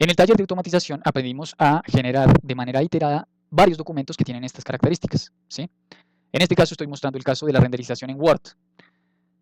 En el taller de automatización aprendimos a generar de manera iterada varios documentos que tienen estas características, ¿sí? En este caso estoy mostrando el caso de la renderización en Word.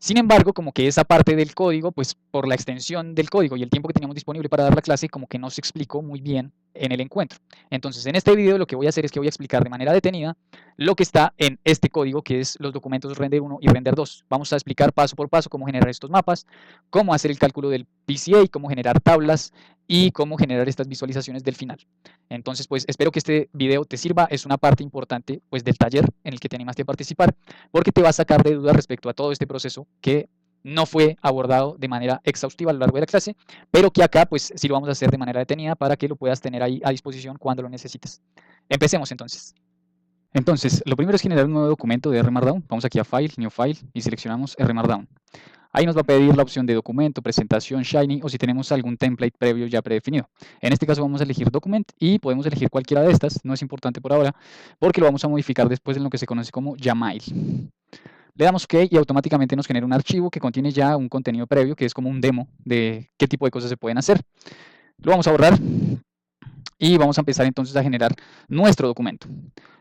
Sin embargo, como que esa parte del código, pues por la extensión del código y el tiempo que teníamos disponible para dar la clase, como que no se explicó muy bien en el encuentro. Entonces, en este video lo que voy a hacer es que voy a explicar de manera detenida lo que está en este código, que es los documentos render 1 y render 2. Vamos a explicar paso por paso cómo generar estos mapas, cómo hacer el cálculo del PCA, cómo generar tablas y cómo generar estas visualizaciones del final. Entonces, pues espero que este video te sirva. Es una parte importante pues del taller en el que te animaste a participar, porque te va a sacar de dudas respecto a todo este proceso que no fue abordado de manera exhaustiva a lo largo de la clase, pero que acá pues sí lo vamos a hacer de manera detenida para que lo puedas tener ahí a disposición cuando lo necesites. Empecemos entonces. Entonces, lo primero es generar un nuevo documento de R Markdown. Vamos aquí a File, New File y seleccionamos R Markdown. Ahí nos va a pedir la opción de documento, presentación, Shiny o si tenemos algún template previo ya predefinido. En este caso vamos a elegir document y podemos elegir cualquiera de estas, no es importante por ahora, porque lo vamos a modificar después en lo que se conoce como Yaml. Le damos OK y automáticamente nos genera un archivo que contiene ya un contenido previo, que es como un demo de qué tipo de cosas se pueden hacer. Lo vamos a borrar y vamos a empezar entonces a generar nuestro documento.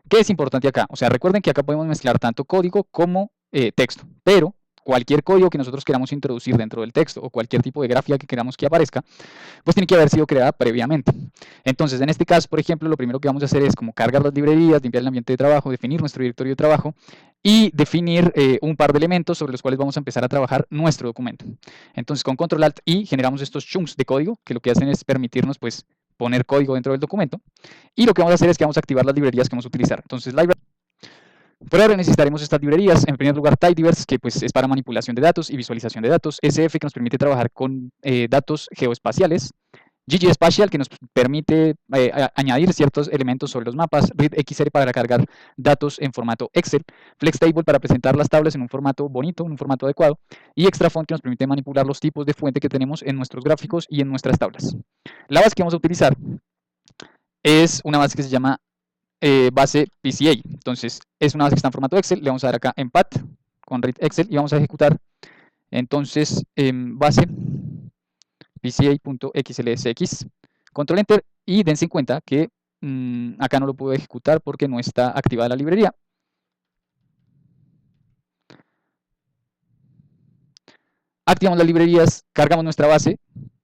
¿Qué es importante acá? O sea, recuerden que acá podemos mezclar tanto código como texto, pero cualquier código que nosotros queramos introducir dentro del texto o cualquier tipo de gráfica que queramos que aparezca, pues tiene que haber sido creada previamente. Entonces, en este caso, por ejemplo, lo primero que vamos a hacer es como cargar las librerías, limpiar el ambiente de trabajo, definir nuestro directorio de trabajo y definir un par de elementos sobre los cuales vamos a empezar a trabajar nuestro documento. Entonces, con Control Alt I generamos estos chunks de código que lo que hacen es permitirnos pues poner código dentro del documento, y lo que vamos a hacer es que vamos a activar las librerías que vamos a utilizar. Entonces, por ahora necesitaremos estas librerías. En primer lugar, Tidyverse, que pues es para manipulación de datos y visualización de datos. SF, que nos permite trabajar con datos geoespaciales. ggspatial, que nos permite añadir ciertos elementos sobre los mapas. readxl para cargar datos en formato Excel. flextable para presentar las tablas en un formato bonito, en un formato adecuado. Y extrafont, que nos permite manipular los tipos de fuente que tenemos en nuestros gráficos y en nuestras tablas. La base que vamos a utilizar es una base que se llama base PCA. Entonces, es una base que está en formato Excel. Le vamos a dar acá en Path con read Excel y vamos a ejecutar entonces base pca.xlsx. Control Enter y dense en cuenta que acá no lo puedo ejecutar porque no está activada la librería. Activamos las librerías, cargamos nuestra base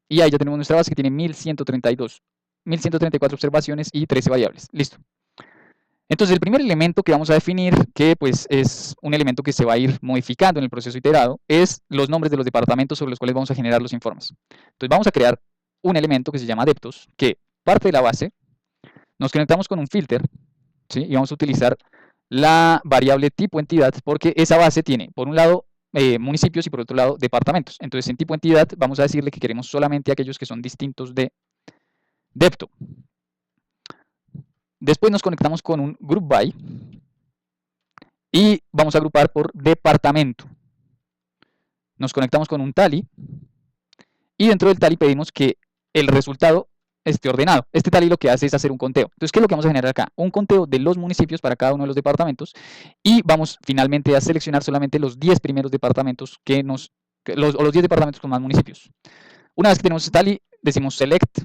y ahí ya tenemos nuestra base que tiene 1134 observaciones y 13 variables. Listo. Entonces, el primer elemento que vamos a definir, que pues es un elemento que se va a ir modificando en el proceso iterado, es los nombres de los departamentos sobre los cuales vamos a generar los informes. Entonces, vamos a crear un elemento que se llama adeptos, que parte de la base, nos conectamos con un filter, ¿sí? Y vamos a utilizar la variable tipo entidad, porque esa base tiene, por un lado, municipios y por otro lado, departamentos. Entonces, en tipo entidad, vamos a decirle que queremos solamente aquellos que son distintos de depto. Después nos conectamos con un group by y vamos a agrupar por departamento. Nos conectamos con un tally y dentro del tally pedimos que el resultado esté ordenado. Este tally lo que hace es hacer un conteo. Entonces, ¿qué es lo que vamos a generar acá? Un conteo de los municipios para cada uno de los departamentos y vamos finalmente a seleccionar solamente los 10 primeros departamentos que los 10 departamentos con más municipios. Una vez que tenemos este tally, decimos select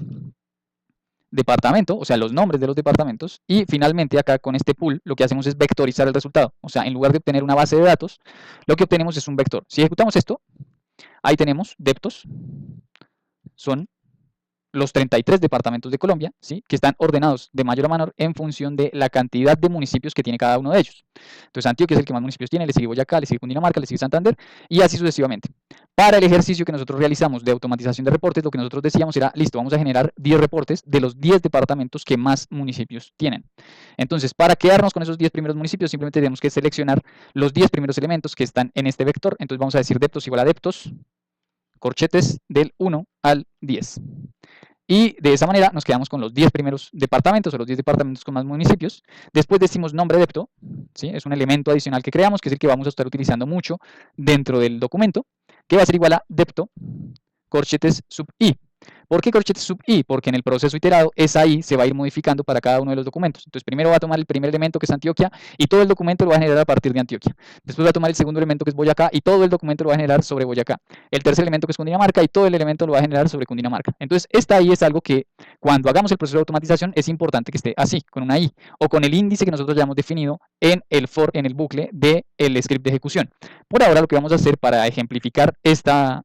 departamento, o sea, los nombres de los departamentos, y finalmente acá con este pool lo que hacemos es vectorizar el resultado. O sea, en lugar de obtener una base de datos, lo que obtenemos es un vector. Si ejecutamos esto, ahí tenemos deptos, son los 33 departamentos de Colombia, ¿sí? Que están ordenados de mayor a menor en función de la cantidad de municipios que tiene cada uno de ellos. Entonces, Antioquia es el que más municipios tiene, le sigue Boyacá, le sigue Cundinamarca, le sigue Santander, y así sucesivamente. Para el ejercicio que nosotros realizamos de automatización de reportes, lo que nosotros decíamos era, listo, vamos a generar 10 reportes de los 10 departamentos que más municipios tienen. Entonces, para quedarnos con esos 10 primeros municipios, simplemente tenemos que seleccionar los 10 primeros elementos que están en este vector. Entonces, vamos a decir deptos igual a deptos, corchetes del 1 al 10. Y de esa manera nos quedamos con los 10 primeros departamentos o los 10 departamentos con más municipios. Después decimos nombre depto, ¿sí? Es un elemento adicional que creamos, que es el que vamos a estar utilizando mucho dentro del documento, que va a ser igual a depto corchetes sub i. ¿Por qué corchete sub i? Porque en el proceso iterado esa i se va a ir modificando para cada uno de los documentos. Entonces primero va a tomar el primer elemento que es Antioquia y todo el documento lo va a generar a partir de Antioquia. Después va a tomar el segundo elemento que es Boyacá y todo el documento lo va a generar sobre Boyacá. El tercer elemento que es Cundinamarca y todo el elemento lo va a generar sobre Cundinamarca. Entonces esta i es algo que cuando hagamos el proceso de automatización es importante que esté así, con una i o con el índice que nosotros ya hemos definido en el for, en el bucle del script de ejecución. Por ahora lo que vamos a hacer para ejemplificar esta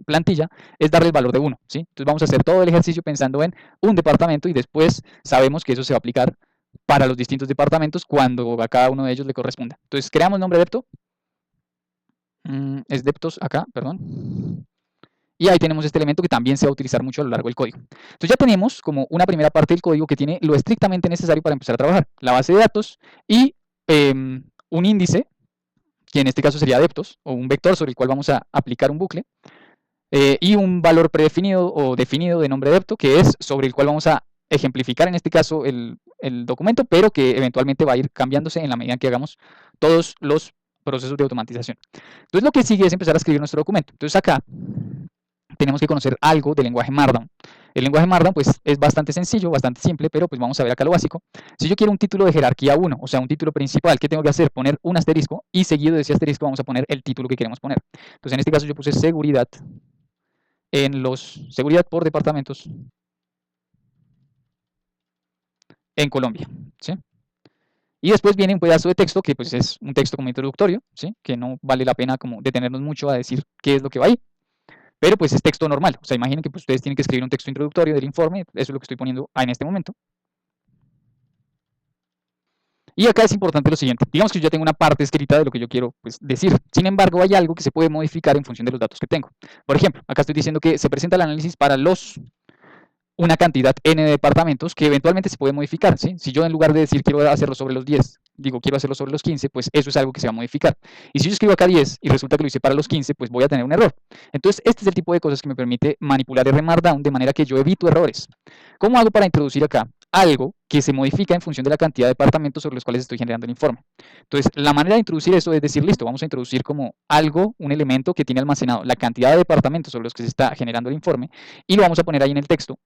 plantilla es darle el valor de 1, ¿sí? Entonces vamos a hacer todo el ejercicio pensando en un departamento y después sabemos que eso se va a aplicar para los distintos departamentos cuando a cada uno de ellos le corresponda. Entonces creamos nombre depto, es deptos acá, perdón. Y ahí tenemos este elemento que también se va a utilizar mucho a lo largo del código. Entonces ya tenemos como una primera parte del código que tiene lo estrictamente necesario para empezar a trabajar. La base de datos y un índice, que en este caso sería deptos, o un vector sobre el cual vamos a aplicar un bucle, y un valor predefinido o definido de nombre depto, que es sobre el cual vamos a ejemplificar en este caso el documento, pero que eventualmente va a ir cambiándose en la medida en que hagamos todos los procesos de automatización. Entonces lo que sigue es empezar a escribir nuestro documento. Entonces acá tenemos que conocer algo del lenguaje Markdown. El lenguaje Markdown pues es bastante sencillo, bastante simple, pero pues vamos a ver acá lo básico. Si yo quiero un título de jerarquía 1, o sea, un título principal, ¿qué tengo que hacer? Poner un asterisco y seguido de ese asterisco vamos a poner el título que queremos poner. Entonces en este caso yo puse seguridad seguridad por departamentos en Colombia, ¿sí? Y después viene un pedazo de texto que pues es un texto como introductorio, ¿sí? Que no vale la pena como detenernos mucho a decir qué es lo que va ahí. Pero pues es texto normal, o sea, imaginen que pues, ustedes tienen que escribir un texto introductorio del informe, eso es lo que estoy poniendo en este momento. Y acá es importante lo siguiente, digamos que yo ya tengo una parte escrita de lo que yo quiero pues, decir, sin embargo hay algo que se puede modificar en función de los datos que tengo. Por ejemplo, acá estoy diciendo que se presenta el análisis para una cantidad n de departamentos que eventualmente se puede modificar, ¿sí? Si yo en lugar de decir quiero hacerlo sobre los 10, digo quiero hacerlo sobre los 15, pues eso es algo que se va a modificar. Y si yo escribo acá 10 y resulta que lo hice para los 15, pues voy a tener un error. Entonces este es el tipo de cosas que me permite manipular R Markdown de manera que yo evito errores. ¿Cómo hago para introducir acá algo que se modifica en función de la cantidad de departamentos sobre los cuales estoy generando el informe? Entonces la manera de introducir eso es decir, listo, vamos a introducir como algo, un elemento que tiene almacenado la cantidad de departamentos sobre los que se está generando el informe y lo vamos a poner ahí en el texto.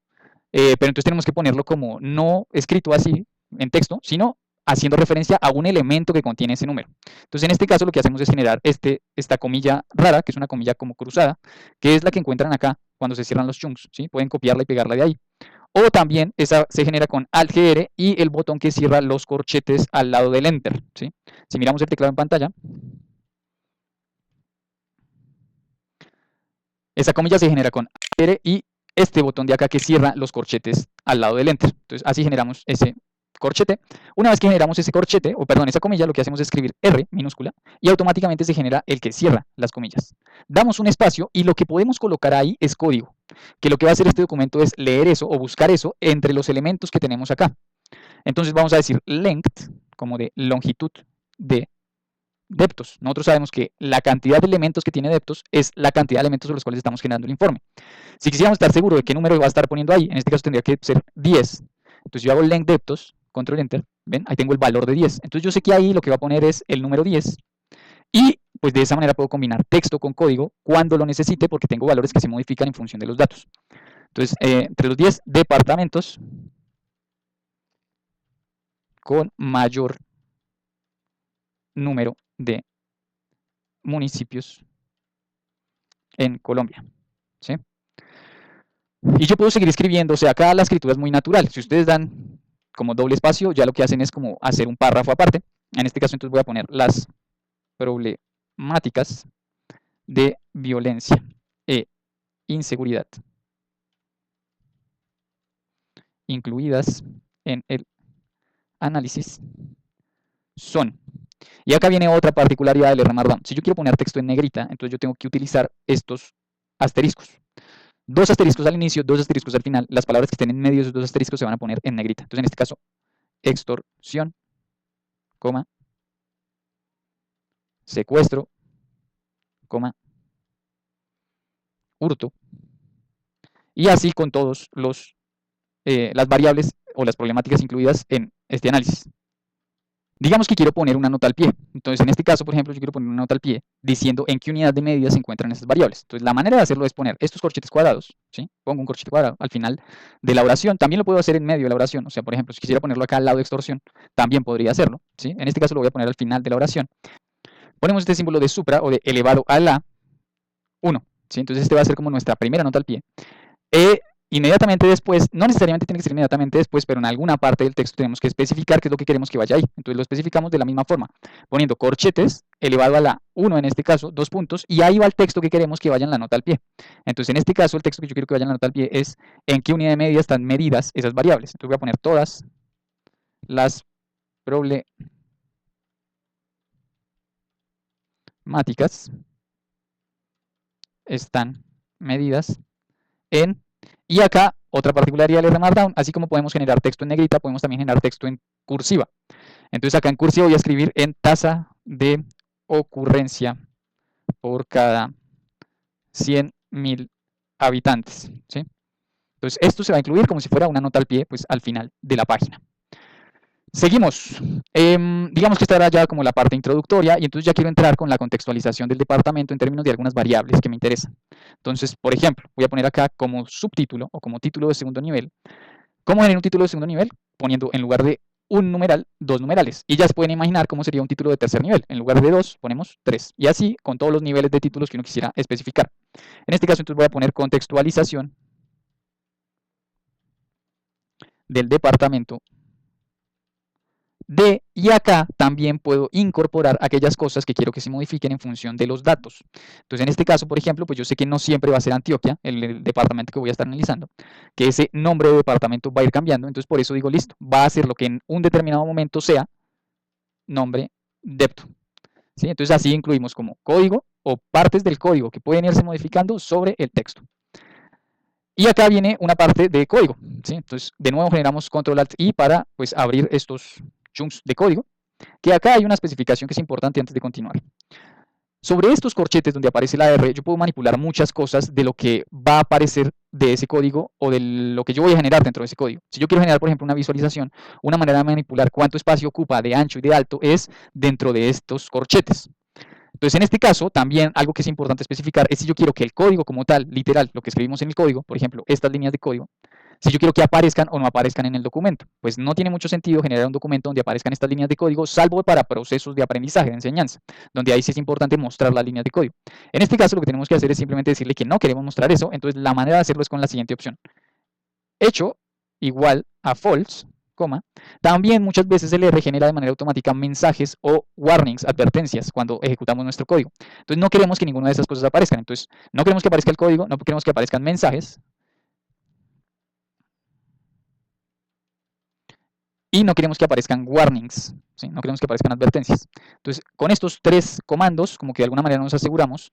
Pero entonces tenemos que ponerlo como no escrito así en texto, sino haciendo referencia a un elemento que contiene ese número. Entonces en este caso lo que hacemos es generar esta comilla rara, que es una comilla como cruzada, que es la que encuentran acá cuando se cierran los chunks, ¿sí? Pueden copiarla y pegarla de ahí. O también esa se genera con Alt-GR y el botón que cierra los corchetes al lado del Enter, ¿sí? Si miramos el teclado en pantalla, esa comilla se genera con Alt-GR y este botón de acá que cierra los corchetes al lado del Enter. Entonces así generamos ese corchete. Una vez que generamos ese corchete, o perdón, esa comilla, lo que hacemos es escribir R minúscula y automáticamente se genera el que cierra las comillas. Damos un espacio y lo que podemos colocar ahí es código, que lo que va a hacer este documento es leer eso o buscar eso entre los elementos que tenemos acá. Entonces vamos a decir length, como de longitud de deptos. Nosotros sabemos que la cantidad de elementos que tiene deptos es la cantidad de elementos sobre los cuales estamos generando el informe. Si quisiéramos estar seguros de qué número va a estar poniendo ahí, en este caso tendría que ser 10. Entonces yo hago length deptos, control enter, ven, ahí tengo el valor de 10. Entonces yo sé que ahí lo que va a poner es el número 10 y pues de esa manera puedo combinar texto con código cuando lo necesite porque tengo valores que se modifican en función de los datos. Entonces entre los 10 departamentos con mayor número de municipios en Colombia, ¿sí? Y yo puedo seguir escribiendo, o sea, acá la escritura es muy natural. Si ustedes dan como doble espacio, ya lo que hacen es como hacer un párrafo aparte. En este caso entonces voy a poner las problemáticas de violencia e inseguridad incluidas en el análisis son. Y acá viene otra particularidad del R Markdown. Si yo quiero poner texto en negrita, entonces yo tengo que utilizar estos asteriscos. 2 asteriscos al inicio, 2 asteriscos al final. Las palabras que estén en medio de esos 2 asteriscos se van a poner en negrita. Entonces en este caso, extorsión, coma, secuestro, coma, hurto. Y así con todos las variables o las problemáticas incluidas en este análisis. Digamos que quiero poner una nota al pie. Entonces, en este caso, por ejemplo, yo quiero poner una nota al pie diciendo en qué unidad de medida se encuentran esas variables. Entonces, la manera de hacerlo es poner estos corchetes cuadrados, ¿sí? Pongo un corchete cuadrado al final de la oración. También lo puedo hacer en medio de la oración. O sea, por ejemplo, si quisiera ponerlo acá al lado de extorsión, también podría hacerlo, ¿sí? En este caso lo voy a poner al final de la oración. Ponemos este símbolo de supra o de elevado a la 1, ¿sí? Entonces, este va a ser como nuestra primera nota al pie. Inmediatamente después, no necesariamente tiene que ser inmediatamente después, pero en alguna parte del texto tenemos que especificar qué es lo que queremos que vaya ahí. Entonces lo especificamos de la misma forma, poniendo corchetes elevado a la 1 en este caso, 2 puntos, y ahí va el texto que queremos que vaya en la nota al pie. Entonces en este caso el texto que yo quiero que vaya en la nota al pie es en qué unidad de medida están medidas esas variables. Entonces voy a poner todas las problemáticas están medidas en... Y acá, otra particularidad del R Markdown, así como podemos generar texto en negrita, podemos también generar texto en cursiva. Entonces acá en cursiva voy a escribir en tasa de ocurrencia por cada 100.000 habitantes, ¿sí? Entonces esto se va a incluir como si fuera una nota al pie, pues al final de la página. Seguimos. Digamos que esta era ya como la parte introductoria y entonces ya quiero entrar con la contextualización del departamento en términos de algunas variables que me interesan. Entonces, por ejemplo, voy a poner acá como subtítulo o como título de segundo nivel. ¿Cómo generar un título de segundo nivel? Poniendo en lugar de un numeral, 2 numerales. Y ya se pueden imaginar cómo sería un título de tercer nivel. En lugar de 2 ponemos 3. Y así con todos los niveles de títulos que uno quisiera especificar. En este caso entonces voy a poner contextualización del departamento y acá también puedo incorporar aquellas cosas que quiero que se modifiquen en función de los datos. Entonces, en este caso, por ejemplo, pues yo sé que no siempre va a ser Antioquia, el departamento que voy a estar analizando, que ese nombre de departamento va a ir cambiando, entonces por eso digo, listo, va a ser lo que en un determinado momento sea nombre depto. ¿Sí? Entonces así incluimos como código o partes del código que pueden irse modificando sobre el texto. Y acá viene una parte de código, ¿sí? Entonces, de nuevo generamos Control-Alt-I para pues, abrir estos chunks de código, que acá hay una especificación que es importante antes de continuar. Sobre estos corchetes donde aparece la R, yo puedo manipular muchas cosas de lo que va a aparecer de ese código o de lo que yo voy a generar dentro de ese código. Si yo quiero generar, por ejemplo, una visualización, una manera de manipular cuánto espacio ocupa de ancho y de alto es dentro de estos corchetes. Entonces, en este caso, también algo que es importante especificar es si yo quiero que el código como tal, literal, lo que escribimos en el código, por ejemplo, estas líneas de código, si yo quiero que aparezcan o no aparezcan en el documento. Pues no tiene mucho sentido generar un documento donde aparezcan estas líneas de código, salvo para procesos de aprendizaje, de enseñanza, donde ahí sí es importante mostrar las líneas de código. En este caso, lo que tenemos que hacer es simplemente decirle que no queremos mostrar eso, entonces la manera de hacerlo es con la siguiente opción. Hecho igual a false, coma, también muchas veces el R genera de manera automática mensajes o warnings, advertencias, cuando ejecutamos nuestro código. Entonces no queremos que ninguna de esas cosas aparezcan. Entonces no queremos que aparezca el código, no queremos que aparezcan mensajes, y no queremos que aparezcan warnings, ¿sí? No queremos que aparezcan advertencias. Entonces, con estos 3 comandos, como que de alguna manera nos aseguramos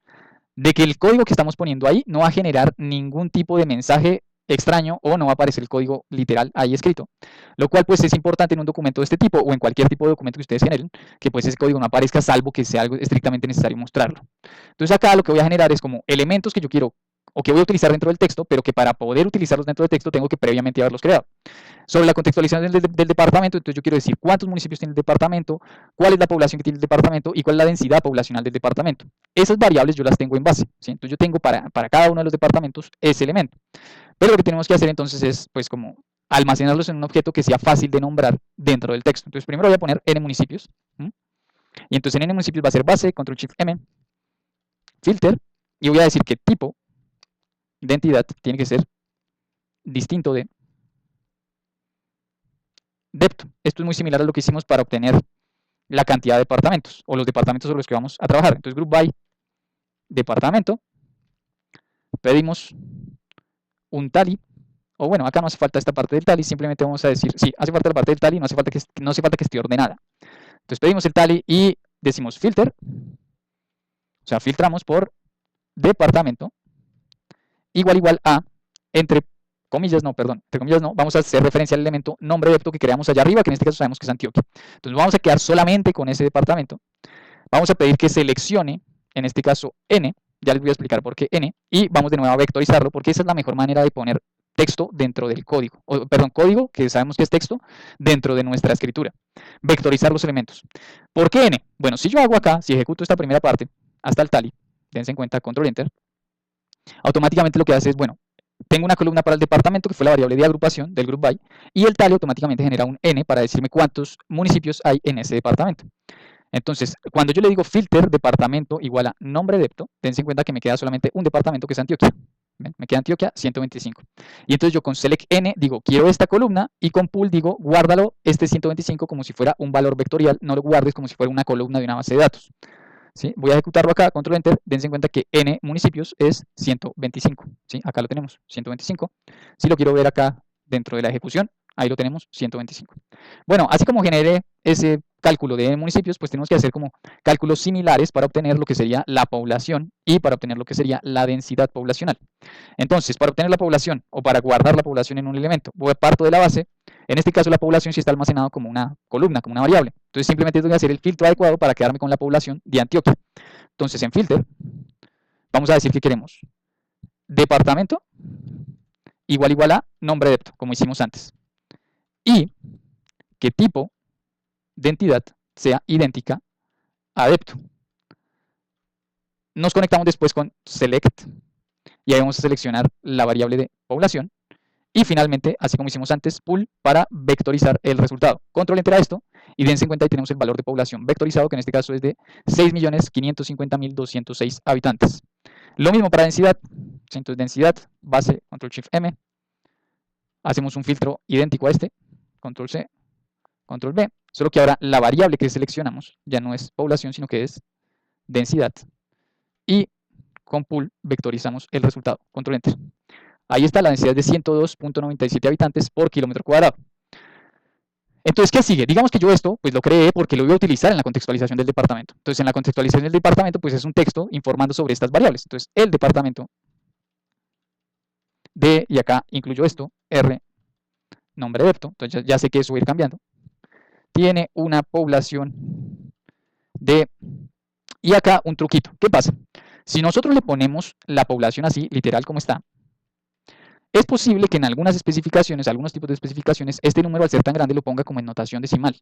de que el código que estamos poniendo ahí no va a generar ningún tipo de mensaje extraño o no va a aparecer el código literal ahí escrito, lo cual pues es importante en un documento de este tipo o en cualquier tipo de documento que ustedes generen, que pues ese código no aparezca salvo que sea algo estrictamente necesario mostrarlo. Entonces acá lo que voy a generar es como elementos que yo quiero o que voy a utilizar dentro del texto, pero que para poder utilizarlos dentro del texto tengo que previamente haberlos creado. Sobre la contextualización del departamento, entonces yo quiero decir cuántos municipios tiene el departamento, cuál es la población que tiene el departamento y cuál es la densidad poblacional del departamento. Esas variables yo las tengo en base, ¿sí? Entonces yo tengo para cada uno de los departamentos ese elemento. Pero lo que tenemos que hacer entonces es pues como almacenarlos en un objeto que sea fácil de nombrar dentro del texto. Entonces primero voy a poner n municipios, ¿sí? Y entonces en n municipios va a ser base, control shift m, filter, y voy a decir que tipo de entidad tiene que ser distinto de depto. Esto es muy similar a lo que hicimos para obtener la cantidad de departamentos o los departamentos sobre los que vamos a trabajar. Entonces group by departamento, pedimos un tally, o bueno, acá no hace falta esta parte del tally, simplemente vamos a decir, sí, hace falta la parte del tally, no hace falta que esté ordenada. Entonces pedimos el tally y decimos filter, o sea, filtramos por departamento, igual a, entre comillas no, vamos a hacer referencia al elemento nombre depto que creamos allá arriba, que en este caso sabemos que es Antioquia. Entonces vamos a quedar solamente con ese departamento. Vamos a pedir que seleccione, en este caso n, ya les voy a explicar por qué n, y vamos de nuevo a vectorizarlo, porque esa es la mejor manera de poner texto dentro del código, o, perdón, código que sabemos que es texto dentro de nuestra escritura. Vectorizar los elementos. ¿Por qué n? Bueno, si yo hago acá, si ejecuto esta primera parte hasta el tally, dense en cuenta, control enter, automáticamente lo que hace es, bueno, tengo una columna para el departamento que fue la variable de agrupación del group by, y el tally automáticamente genera un n para decirme cuántos municipios hay en ese departamento. Entonces, cuando yo le digo filter departamento igual a nombre depto, dense en cuenta que me queda solamente un departamento que es Antioquia. ¿Ven? Me queda Antioquia 125. Y entonces yo con select n digo quiero esta columna y con pool digo guárdalo este 125 como si fuera un valor vectorial, no lo guardes como si fuera una columna de una base de datos. ¿Sí? Voy a ejecutarlo acá, control enter, dense en cuenta que n municipios es 125. ¿Sí? Acá lo tenemos, 125. Si lo quiero ver acá dentro de la ejecución, ahí lo tenemos, 125. Bueno, así como generé ese cálculo de municipios, pues tenemos que hacer como cálculos similares para obtener lo que sería la población y para obtener lo que sería la densidad poblacional. Entonces, para obtener la población o para guardar la población en un elemento, parto de la base. En este caso, la población sí está almacenado como una columna, como una variable. Entonces, simplemente tengo que hacer el filtro adecuado para quedarme con la población de Antioquia. Entonces, en filter, vamos a decir que queremos departamento igual a nombre de depto, como hicimos antes. Y que tipo de entidad sea idéntica a depto. Nos conectamos después con select y ahí vamos a seleccionar la variable de población. Y finalmente, así como hicimos antes, pool para vectorizar el resultado. Control enter a esto y dense en cuenta ahí tenemos el valor de población vectorizado, que en este caso es de 6.550.206 habitantes. Lo mismo para densidad. Entonces, densidad, base, control shift M. Hacemos un filtro idéntico a este, control C, control V. Solo que ahora la variable que seleccionamos ya no es población, sino que es densidad. Y con pool vectorizamos el resultado, control enter. Ahí está la densidad de 102.97 habitantes por kilómetro cuadrado. Entonces, ¿qué sigue? Digamos que yo esto pues lo creé porque lo voy a utilizar en la contextualización del departamento. Entonces, en la contextualización del departamento pues es un texto informando sobre estas variables. Entonces, el departamento de, y acá incluyo esto, R, nombre depto, entonces ya sé que eso va a ir cambiando. Tiene una población de, y acá un truquito. ¿Qué pasa? Si nosotros le ponemos la población así, literal como está, es posible que en algunas especificaciones, algunos tipos de especificaciones, este número al ser tan grande lo ponga como en notación decimal.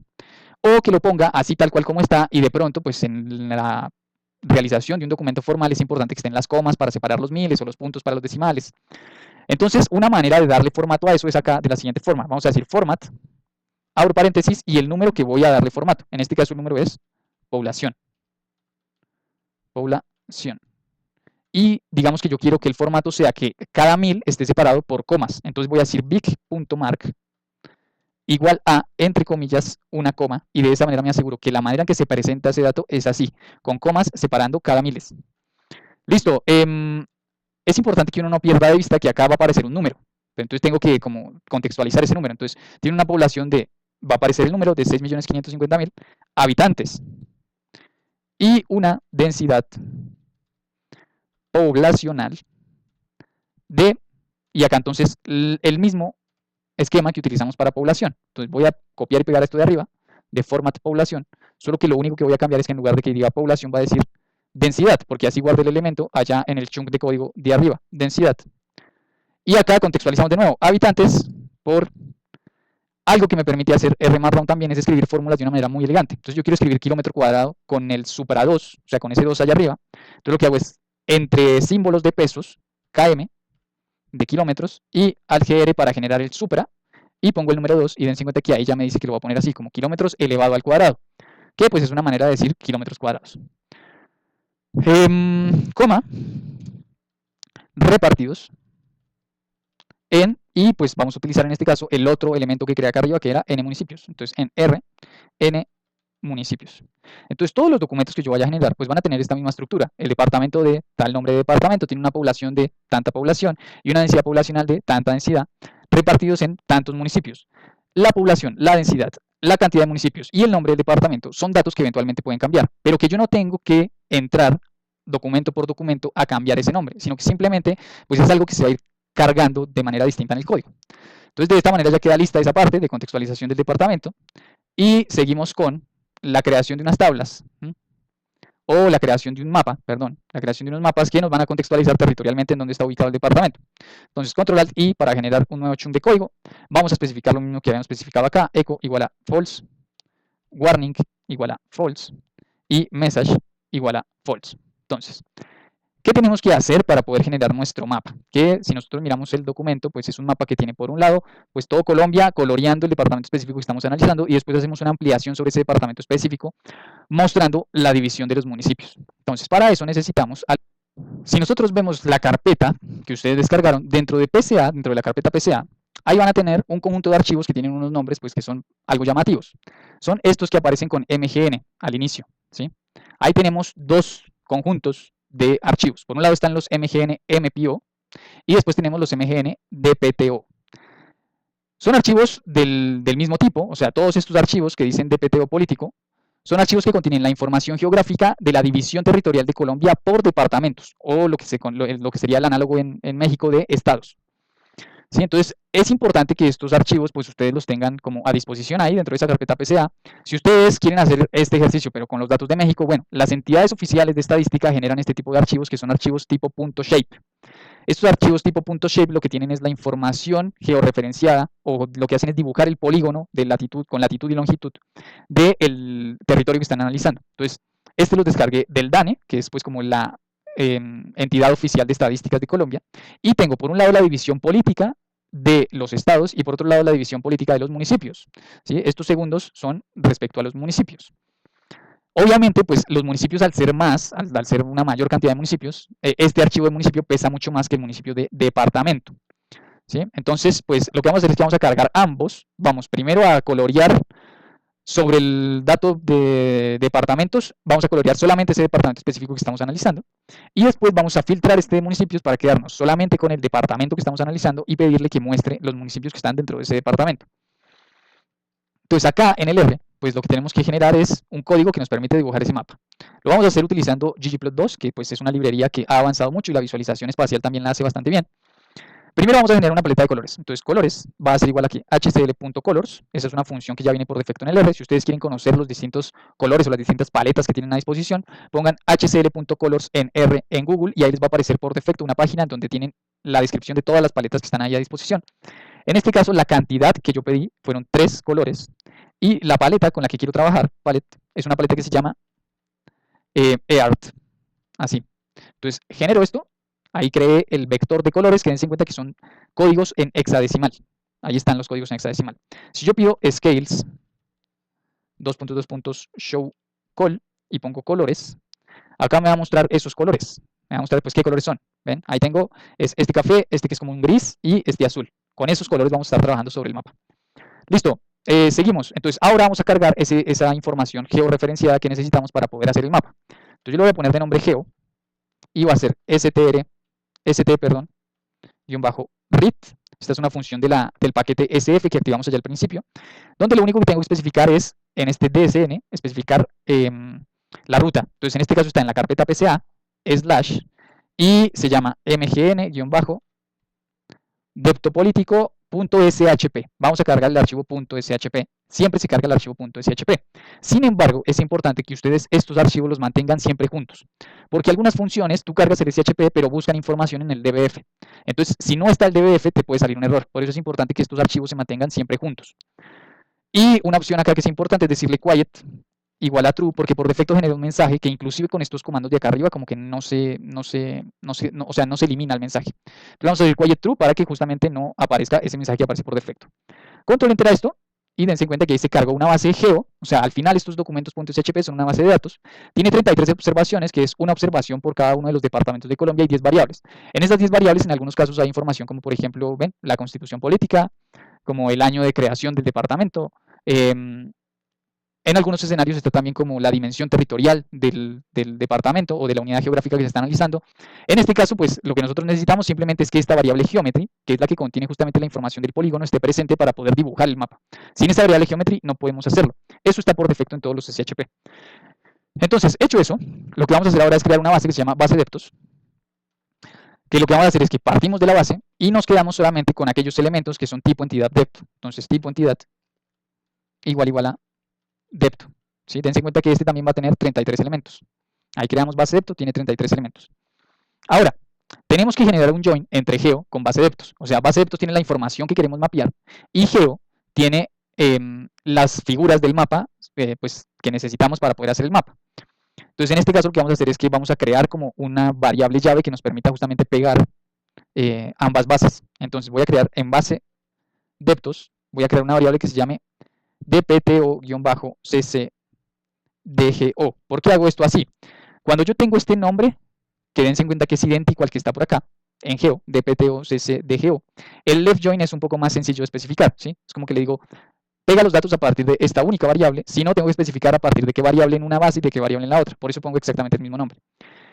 O que lo ponga así tal cual como está y de pronto pues en la realización de un documento formal es importante que estén las comas para separar los miles o los puntos para los decimales. Entonces una manera de darle formato a eso es acá de la siguiente forma. Vamos a decir format, abro paréntesis y el número que voy a darle formato. En este caso el número es población. Población. Y digamos que yo quiero que el formato sea que cada 1000 esté separado por comas. Entonces voy a decir big.mark igual a, entre comillas, una coma. Y de esa manera me aseguro que la manera en que se presenta ese dato es así, con comas separando cada miles. Listo. Es importante que uno no pierda de vista que acá va a aparecer un número. Entonces tengo que como contextualizar ese número. Entonces tiene una población de, va a aparecer el número de 6.550.000 habitantes. Y una densidad poblacional de, y acá entonces el mismo esquema que utilizamos para población. Entonces voy a copiar y pegar esto de arriba, de format población, solo que lo único que voy a cambiar es que en lugar de que diga población va a decir densidad, porque así guardo el elemento allá en el chunk de código de arriba, densidad. Y acá contextualizamos de nuevo, habitantes por algo que me permite hacer R-Markdown también es escribir fórmulas de una manera muy elegante. Entonces yo quiero escribir kilómetro cuadrado con el supra 2, o sea, con ese 2 allá arriba. Entonces lo que hago es entre símbolos de pesos, km, de kilómetros, y al gr para generar el supra, y pongo el número 2, y dense cuenta que ahí ya me dice que lo voy a poner así, como kilómetros elevado al cuadrado, que pues es una manera de decir kilómetros cuadrados. Coma, repartidos en, y pues vamos a utilizar en este caso el otro elemento que creé acá arriba, que era n municipios. Entonces en R, n municipios. Entonces todos los documentos que yo vaya a generar pues van a tener esta misma estructura. El departamento de tal nombre de departamento tiene una población de tanta población y una densidad poblacional de tanta densidad, repartidos en tantos municipios. La población, la densidad, la cantidad de municipios y el nombre del departamento son datos que eventualmente pueden cambiar, pero que yo no tengo que entrar documento por documento a cambiar ese nombre, sino que simplemente pues es algo que se va a ir cargando de manera distinta en el código. Entonces de esta manera ya queda lista esa parte de contextualización del departamento y seguimos con la creación de unas tablas. o la creación de un mapa, perdón, la creación de unos mapas que nos van a contextualizar territorialmente en dónde está ubicado el departamento. Entonces, control alt I para generar un nuevo chunk de código. Vamos a especificar lo mismo que habíamos especificado acá, echo igual a false, warning igual a false y message igual a false. Entonces, ¿qué tenemos que hacer para poder generar nuestro mapa? Que si nosotros miramos el documento, pues es un mapa que tiene por un lado, pues todo Colombia coloreando el departamento específico que estamos analizando y después hacemos una ampliación sobre ese departamento específico mostrando la división de los municipios. Entonces, para eso necesitamos, si nosotros vemos la carpeta que ustedes descargaron dentro de PCA, dentro de la carpeta PCA, ahí van a tener un conjunto de archivos que tienen unos nombres pues que son algo llamativos. Son estos que aparecen con MGN al inicio, ¿sí? Ahí tenemos dos conjuntos de archivos. Por un lado están los MGN MPO y después tenemos los MGN DPTO. Son archivos del mismo tipo, o sea, todos estos archivos que dicen DPTO político son archivos que contienen la información geográfica de la división territorial de Colombia por departamentos, o lo que sería el análogo en México de estados. ¿Sí? Entonces, es importante que estos archivos, pues ustedes los tengan como a disposición ahí dentro de esa carpeta PCA. Si ustedes quieren hacer este ejercicio, pero con los datos de México, bueno, las entidades oficiales de estadística generan este tipo de archivos que son archivos tipo .shape. Estos archivos tipo .shape lo que tienen es la información georreferenciada, o lo que hacen es dibujar el polígono de latitud con latitud y longitud del territorio que están analizando. Entonces, este lo descargué del DANE, que es pues como la entidad oficial de estadísticas de Colombia, y tengo por un lado la división política de los estados y por otro lado la división política de los municipios, ¿sí? Estos segundos son respecto a los municipios. Obviamente, pues los municipios al ser más, al ser una mayor cantidad de municipios, este archivo de municipio pesa mucho más que el municipio de departamento, ¿sí? Entonces, pues lo que vamos a hacer es que vamos a cargar ambos. Vamos primero a colorear sobre el dato de departamentos, vamos a colorear solamente ese departamento específico que estamos analizando y después vamos a filtrar este de municipios para quedarnos solamente con el departamento que estamos analizando y pedirle que muestre los municipios que están dentro de ese departamento. Entonces acá en el R, pues lo que tenemos que generar es un código que nos permite dibujar ese mapa. Lo vamos a hacer utilizando ggplot2, que pues es una librería que ha avanzado mucho y la visualización espacial también la hace bastante bien. Primero vamos a generar una paleta de colores. Entonces colores va a ser igual aquí hcl.colors. Esa es una función que ya viene por defecto en el R. Si ustedes quieren conocer los distintos colores o las distintas paletas que tienen a disposición, pongan hcl.colors en R en Google y ahí les va a aparecer por defecto una página donde tienen la descripción de todas las paletas que están ahí a disposición. En este caso la cantidad que yo pedí fueron 3 colores y la paleta con la que quiero trabajar, es una paleta que se llama eArt. Así. Entonces genero esto. Ahí creé el vector de colores, que dense en cuenta que son códigos en hexadecimal. Ahí están los códigos en hexadecimal. Si yo pido scales, show call, y pongo colores, acá me va a mostrar esos colores. Me va a mostrar pues qué colores son. ¿Ven? Ahí tengo este café, este que es como un gris, y este azul. Con esos colores vamos a estar trabajando sobre el mapa. Listo. Seguimos. Entonces ahora vamos a cargar esa información georreferenciada que necesitamos para poder hacer el mapa. Entonces yo le voy a poner de nombre geo, y va a ser read. Esta es una función del paquete SF que activamos allá al principio, donde lo único que tengo que especificar es, en este DSN, especificar la ruta. Entonces, en este caso está en la carpeta PCA, / y se llama mgn-deptopolítico.shp. Vamos a cargar el archivo .shp. Siempre se carga el archivo .shp. Sin embargo, es importante que ustedes estos archivos los mantengan siempre juntos, porque algunas funciones tú cargas el SHP pero buscan información en el DBF. Entonces, si no está el DBF, te puede salir un error. Por eso es importante que estos archivos se mantengan siempre juntos. Y una opción acá que es importante es decirle quiet igual a true, porque por defecto genera un mensaje que inclusive con estos comandos de acá arriba como que no se elimina el mensaje. Entonces vamos a decir quiet true para que justamente no aparezca ese mensaje que aparece por defecto. Control enter a esto y dense en cuenta que ahí se cargó una base geo, o sea, al final estos documentos .shp son una base de datos, tiene 33 observaciones, que es una observación por cada uno de los departamentos de Colombia y 10 variables. En esas 10 variables en algunos casos hay información como por ejemplo, ven, la constitución política, como el año de creación del departamento, en algunos escenarios está también como la dimensión territorial del departamento o de la unidad geográfica que se está analizando. En este caso, pues lo que nosotros necesitamos simplemente es que esta variable geometry, que es la que contiene justamente la información del polígono, esté presente para poder dibujar el mapa. Sin esta variable geometry no podemos hacerlo. Eso está por defecto en todos los SHP. Entonces, hecho eso, lo que vamos a hacer ahora es crear una base que se llama base deptos, que lo que vamos a hacer es que partimos de la base y nos quedamos solamente con aquellos elementos que son tipo entidad depto. Entonces, tipo entidad igual a depto. ¿Sí? Dense en cuenta que este también va a tener 33 elementos. Ahí creamos base depto, tiene 33 elementos. Ahora, tenemos que generar un join entre geo con base deptos. O sea, base deptos tiene la información que queremos mapear y geo tiene las figuras del mapa pues, que necesitamos para poder hacer el mapa. Entonces, en este caso, lo que vamos a hacer es que vamos a crear como una variable llave que nos permita justamente pegar ambas bases. Entonces, voy a crear en base deptos, voy a crear una variable que se llame dpto-ccdgo. ¿Por qué hago esto así? Cuando yo tengo este nombre, que dense en cuenta que es idéntico al que está por acá, en geo, dpto-ccdgo, el left join es un poco más sencillo de especificar, ¿sí? Es como que le digo, pega los datos a partir de esta única variable, si no tengo que especificar a partir de qué variable en una base y de qué variable en la otra, por eso pongo exactamente el mismo nombre.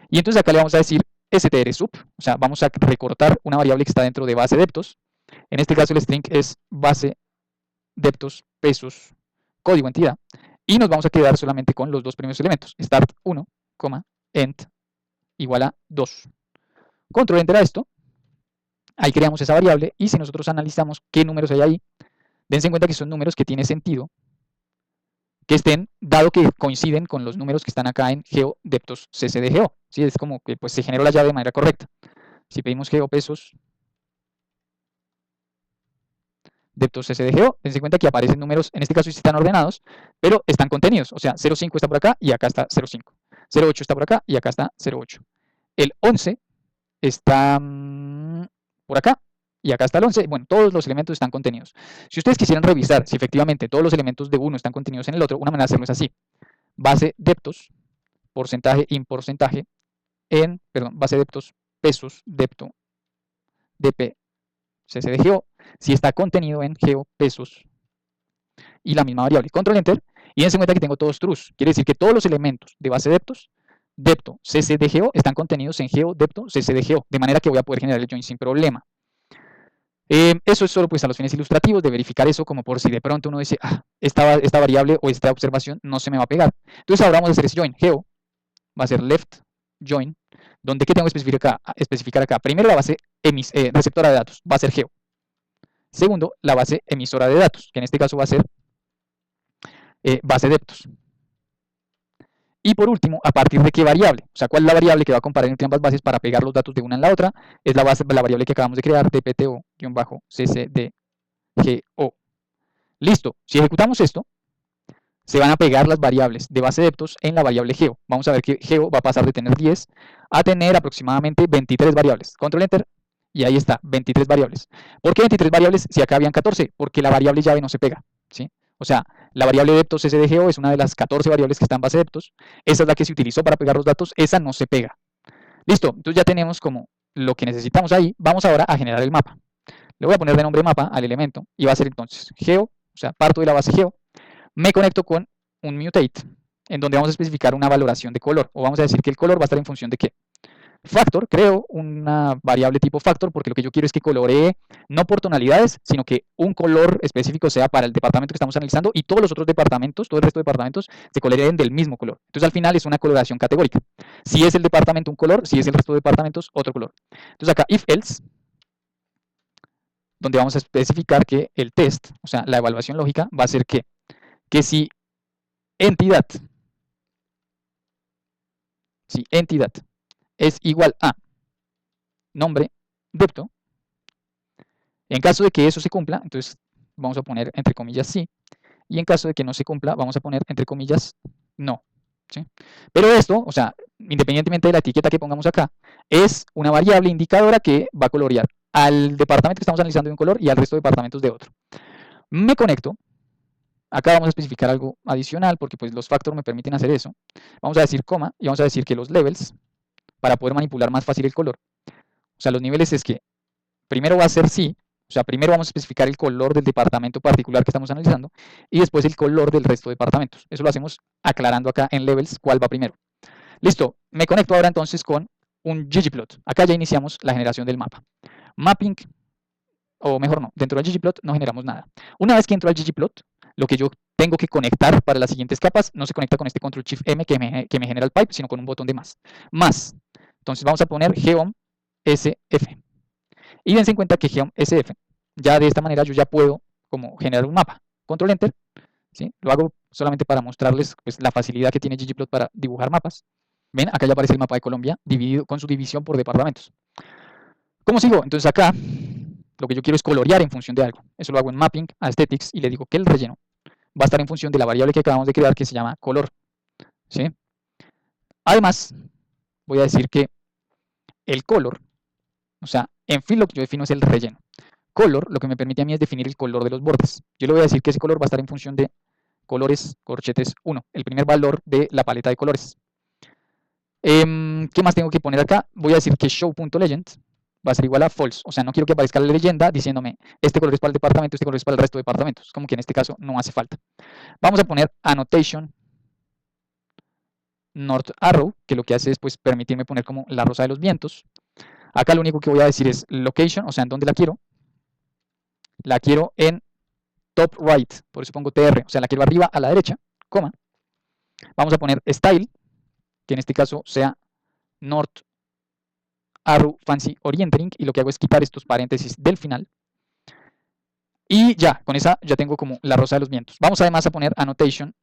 Y entonces acá le vamos a decir str_sub, o sea, vamos a recortar una variable que está dentro de base deptos. En este caso el string es base deptos pesos código entidad, y nos vamos a quedar solamente con los dos primeros elementos, start 1, end igual a 2. Control enter a esto, ahí creamos esa variable, y si nosotros analizamos qué números hay ahí, dense en cuenta que son números que tiene sentido que estén, dado que coinciden con los números que están acá en geo deptos ccdgo. ¿Sí? Es como que pues, se generó la llave de manera correcta. Si pedimos geo pesos deptos ccdgo, dense cuenta que aparecen números, en este caso sí están ordenados, pero están contenidos. O sea, 0,5 está por acá y acá está 0,5. 0,8 está por acá y acá está 0,8. El 11 está por acá y acá está el 11. Bueno, todos los elementos están contenidos. Si ustedes quisieran revisar si efectivamente todos los elementos de uno están contenidos en el otro, una manera de hacerlo es así. Base deptos, porcentaje in porcentaje, base deptos pesos depto dp ccdgo, si está contenido en geo pesos y la misma variable. Control enter y dense cuenta que tengo todos trues. Quiere decir que todos los elementos de base deptos depto ccdgo están contenidos en geo depto ccdgo, de manera que voy a poder generar el join sin problema. Eso es solo pues a los fines ilustrativos de verificar eso, como por si de pronto uno dice, esta variable o esta observación no se me va a pegar. Entonces ahora vamos a hacer ese join. Geo va a ser left join, donde ¿qué tengo que especificar acá? Primero la base receptora de datos, va a ser geo. Segundo, la base emisora de datos, que en este caso va a ser base deptos. Y por último, ¿a partir de qué variable? O sea, ¿cuál es la variable que va a comparar entre ambas bases para pegar los datos de una en la otra? Es la variable que acabamos de crear, dpto-ccdgo. Listo, si ejecutamos esto, se van a pegar las variables de base deptos en la variable geo. Vamos a ver que geo va a pasar de tener 10 a tener aproximadamente 23 variables. Control enter y ahí está, 23 variables. ¿Por qué 23 variables si acá habían 14? Porque la variable llave no se pega, ¿sí? O sea, la variable deptos ccdgo es una de las 14 variables que están en base deptos. Esa es la que se utilizó para pegar los datos, esa no se pega. Listo, entonces ya tenemos como lo que necesitamos ahí. Vamos ahora a generar el mapa. Le voy a poner de nombre mapa al elemento y va a ser entonces geo, o sea, parto de la base geo, me conecto con un mutate, en donde vamos a especificar una valoración de color, o vamos a decir que el color va a estar en función de qué. Factor, creo una variable tipo factor, porque lo que yo quiero es que coloree no por tonalidades, sino que un color específico sea para el departamento que estamos analizando y todos los otros departamentos, todo el resto de departamentos, se coloreen del mismo color. Entonces al final es una coloración categórica. Si es el departamento un color, si es el resto de departamentos otro color. Entonces acá if else, donde vamos a especificar que el test, o sea, la evaluación lógica, va a ser que si entidad es igual a nombre depto, en caso de que eso se cumpla, entonces vamos a poner entre comillas sí, y en caso de que no se cumpla, vamos a poner entre comillas no. ¿Sí? Pero esto, o sea, independientemente de la etiqueta que pongamos acá, es una variable indicadora que va a colorear al departamento que estamos analizando de un color y al resto de departamentos de otro. Me conecto. Acá vamos a especificar algo adicional porque pues los factors me permiten hacer eso. Vamos a decir coma y vamos a decir que los levels, para poder manipular más fácil el color, o sea, los niveles es que primero va a ser sí, o sea, primero vamos a especificar el color del departamento particular que estamos analizando y después el color del resto de departamentos. Eso lo hacemos aclarando acá en levels cuál va primero. Listo, me conecto ahora entonces con un ggplot. Acá ya iniciamos la generación del mapa. Mapping, o mejor no, dentro del ggplot no generamos nada. Una vez que entro al ggplot, lo que yo tengo que conectar para las siguientes capas no se conecta con este Ctrl Shift M que me genera el pipe, sino con un botón de más. Más. Entonces vamos a poner geom sf. Y dense en cuenta que geom sf, ya de esta manera yo ya puedo como generar un mapa. Control Enter. ¿Sí? Lo hago solamente para mostrarles pues, la facilidad que tiene ggplot para dibujar mapas. Ven, acá ya aparece el mapa de Colombia dividido con su división por departamentos. ¿Cómo sigo? Entonces acá lo que yo quiero es colorear en función de algo. Eso lo hago en Mapping, Aesthetics, y le digo que el relleno va a estar en función de la variable que acabamos de crear que se llama color. ¿Sí? Además, voy a decir que el color, o sea, en fill lo que yo defino es el relleno. Color lo que me permite a mí es definir el color de los bordes. Yo le voy a decir que ese color va a estar en función de colores corchetes 1, el primer valor de la paleta de colores. ¿Qué más tengo que poner acá? Voy a decir que show.legend va a ser igual a false, o sea, no quiero que aparezca la leyenda diciéndome este color es para el departamento, este color es para el resto de departamentos, como que en este caso no hace falta. Vamos a poner annotation north arrow, que lo que hace es pues permitirme poner como la rosa de los vientos. Acá lo único que voy a decir es location, o sea, en dónde la quiero. La quiero en top right, por eso pongo TR, o sea, la quiero arriba a la derecha, coma. Vamos a poner style, que en este caso sea north arrow fancy orienting, y lo que hago es quitar estos paréntesis del final. Y ya, con esa ya tengo como la rosa de los vientos. Vamos además a poner annotation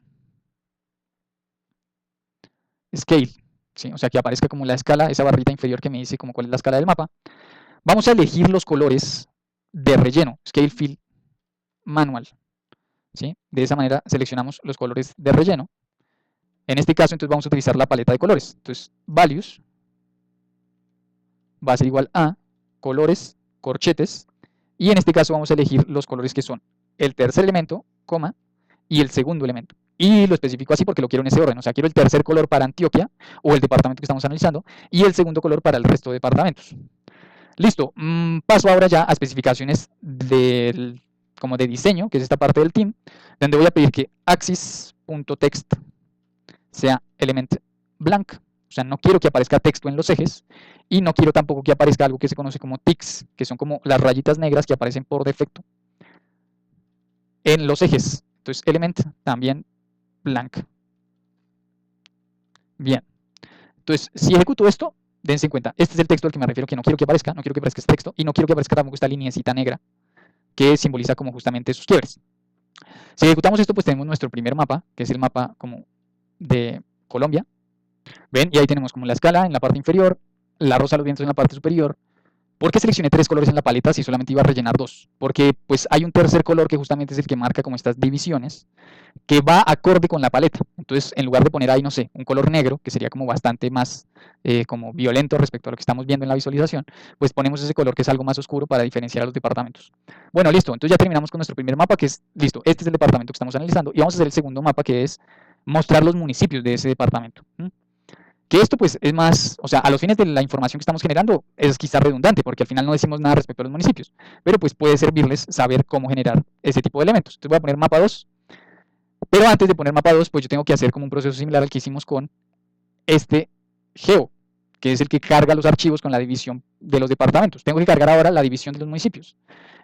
scale, ¿sí? O sea, que aparezca como la escala, esa barrita inferior que me dice como cuál es la escala del mapa. Vamos a elegir los colores de relleno, scale fill manual, ¿sí? De esa manera seleccionamos los colores de relleno. En este caso, entonces vamos a utilizar la paleta de colores. Entonces, values va a ser igual a colores, corchetes, y en este caso vamos a elegir los colores que son el tercer elemento, coma, y el segundo elemento. Y lo especifico así porque lo quiero en ese orden, o sea, quiero el tercer color para Antioquia, o el departamento que estamos analizando, y el segundo color para el resto de departamentos. Listo, paso ahora ya a especificaciones como de diseño, que es esta parte del team, donde voy a pedir que axis.text sea element blank, o sea, no quiero que aparezca texto en los ejes, y no quiero tampoco que aparezca algo que se conoce como ticks, que son como las rayitas negras que aparecen por defecto en los ejes. Entonces, element también blank. Bien. Entonces, si ejecuto esto, dense en cuenta, este es el texto al que me refiero, que no quiero que aparezca, no quiero que aparezca este texto, y no quiero que aparezca tampoco esta lineecita negra, que simboliza como justamente sus quiebres. Si ejecutamos esto, pues tenemos nuestro primer mapa, que es el mapa como de Colombia. ¿Ven? Y ahí tenemos como la escala en la parte inferior, la rosa de los vientos en la parte superior. ¿Por qué seleccioné 3 colores en la paleta si solamente iba a rellenar 2? Porque pues hay un tercer color que justamente es el que marca como estas divisiones, que va acorde con la paleta. Entonces, en lugar de poner ahí, no sé, un color negro, que sería como bastante más como violento respecto a lo que estamos viendo en la visualización, pues ponemos ese color que es algo más oscuro para diferenciar a los departamentos. Bueno, listo, entonces ya terminamos con nuestro primer mapa, que es, listo, este es el departamento que estamos analizando, y vamos a hacer el segundo mapa, que es mostrar los municipios de ese departamento. Que esto pues es más, o sea, a los fines de la información que estamos generando es quizá redundante, porque al final no decimos nada respecto a los municipios, pero pues puede servirles saber cómo generar ese tipo de elementos. Entonces voy a poner mapa 2, pero antes de poner mapa 2, pues yo tengo que hacer como un proceso similar al que hicimos con este geo, que es el que carga los archivos con la división de los departamentos. Tengo que cargar ahora la división de los municipios.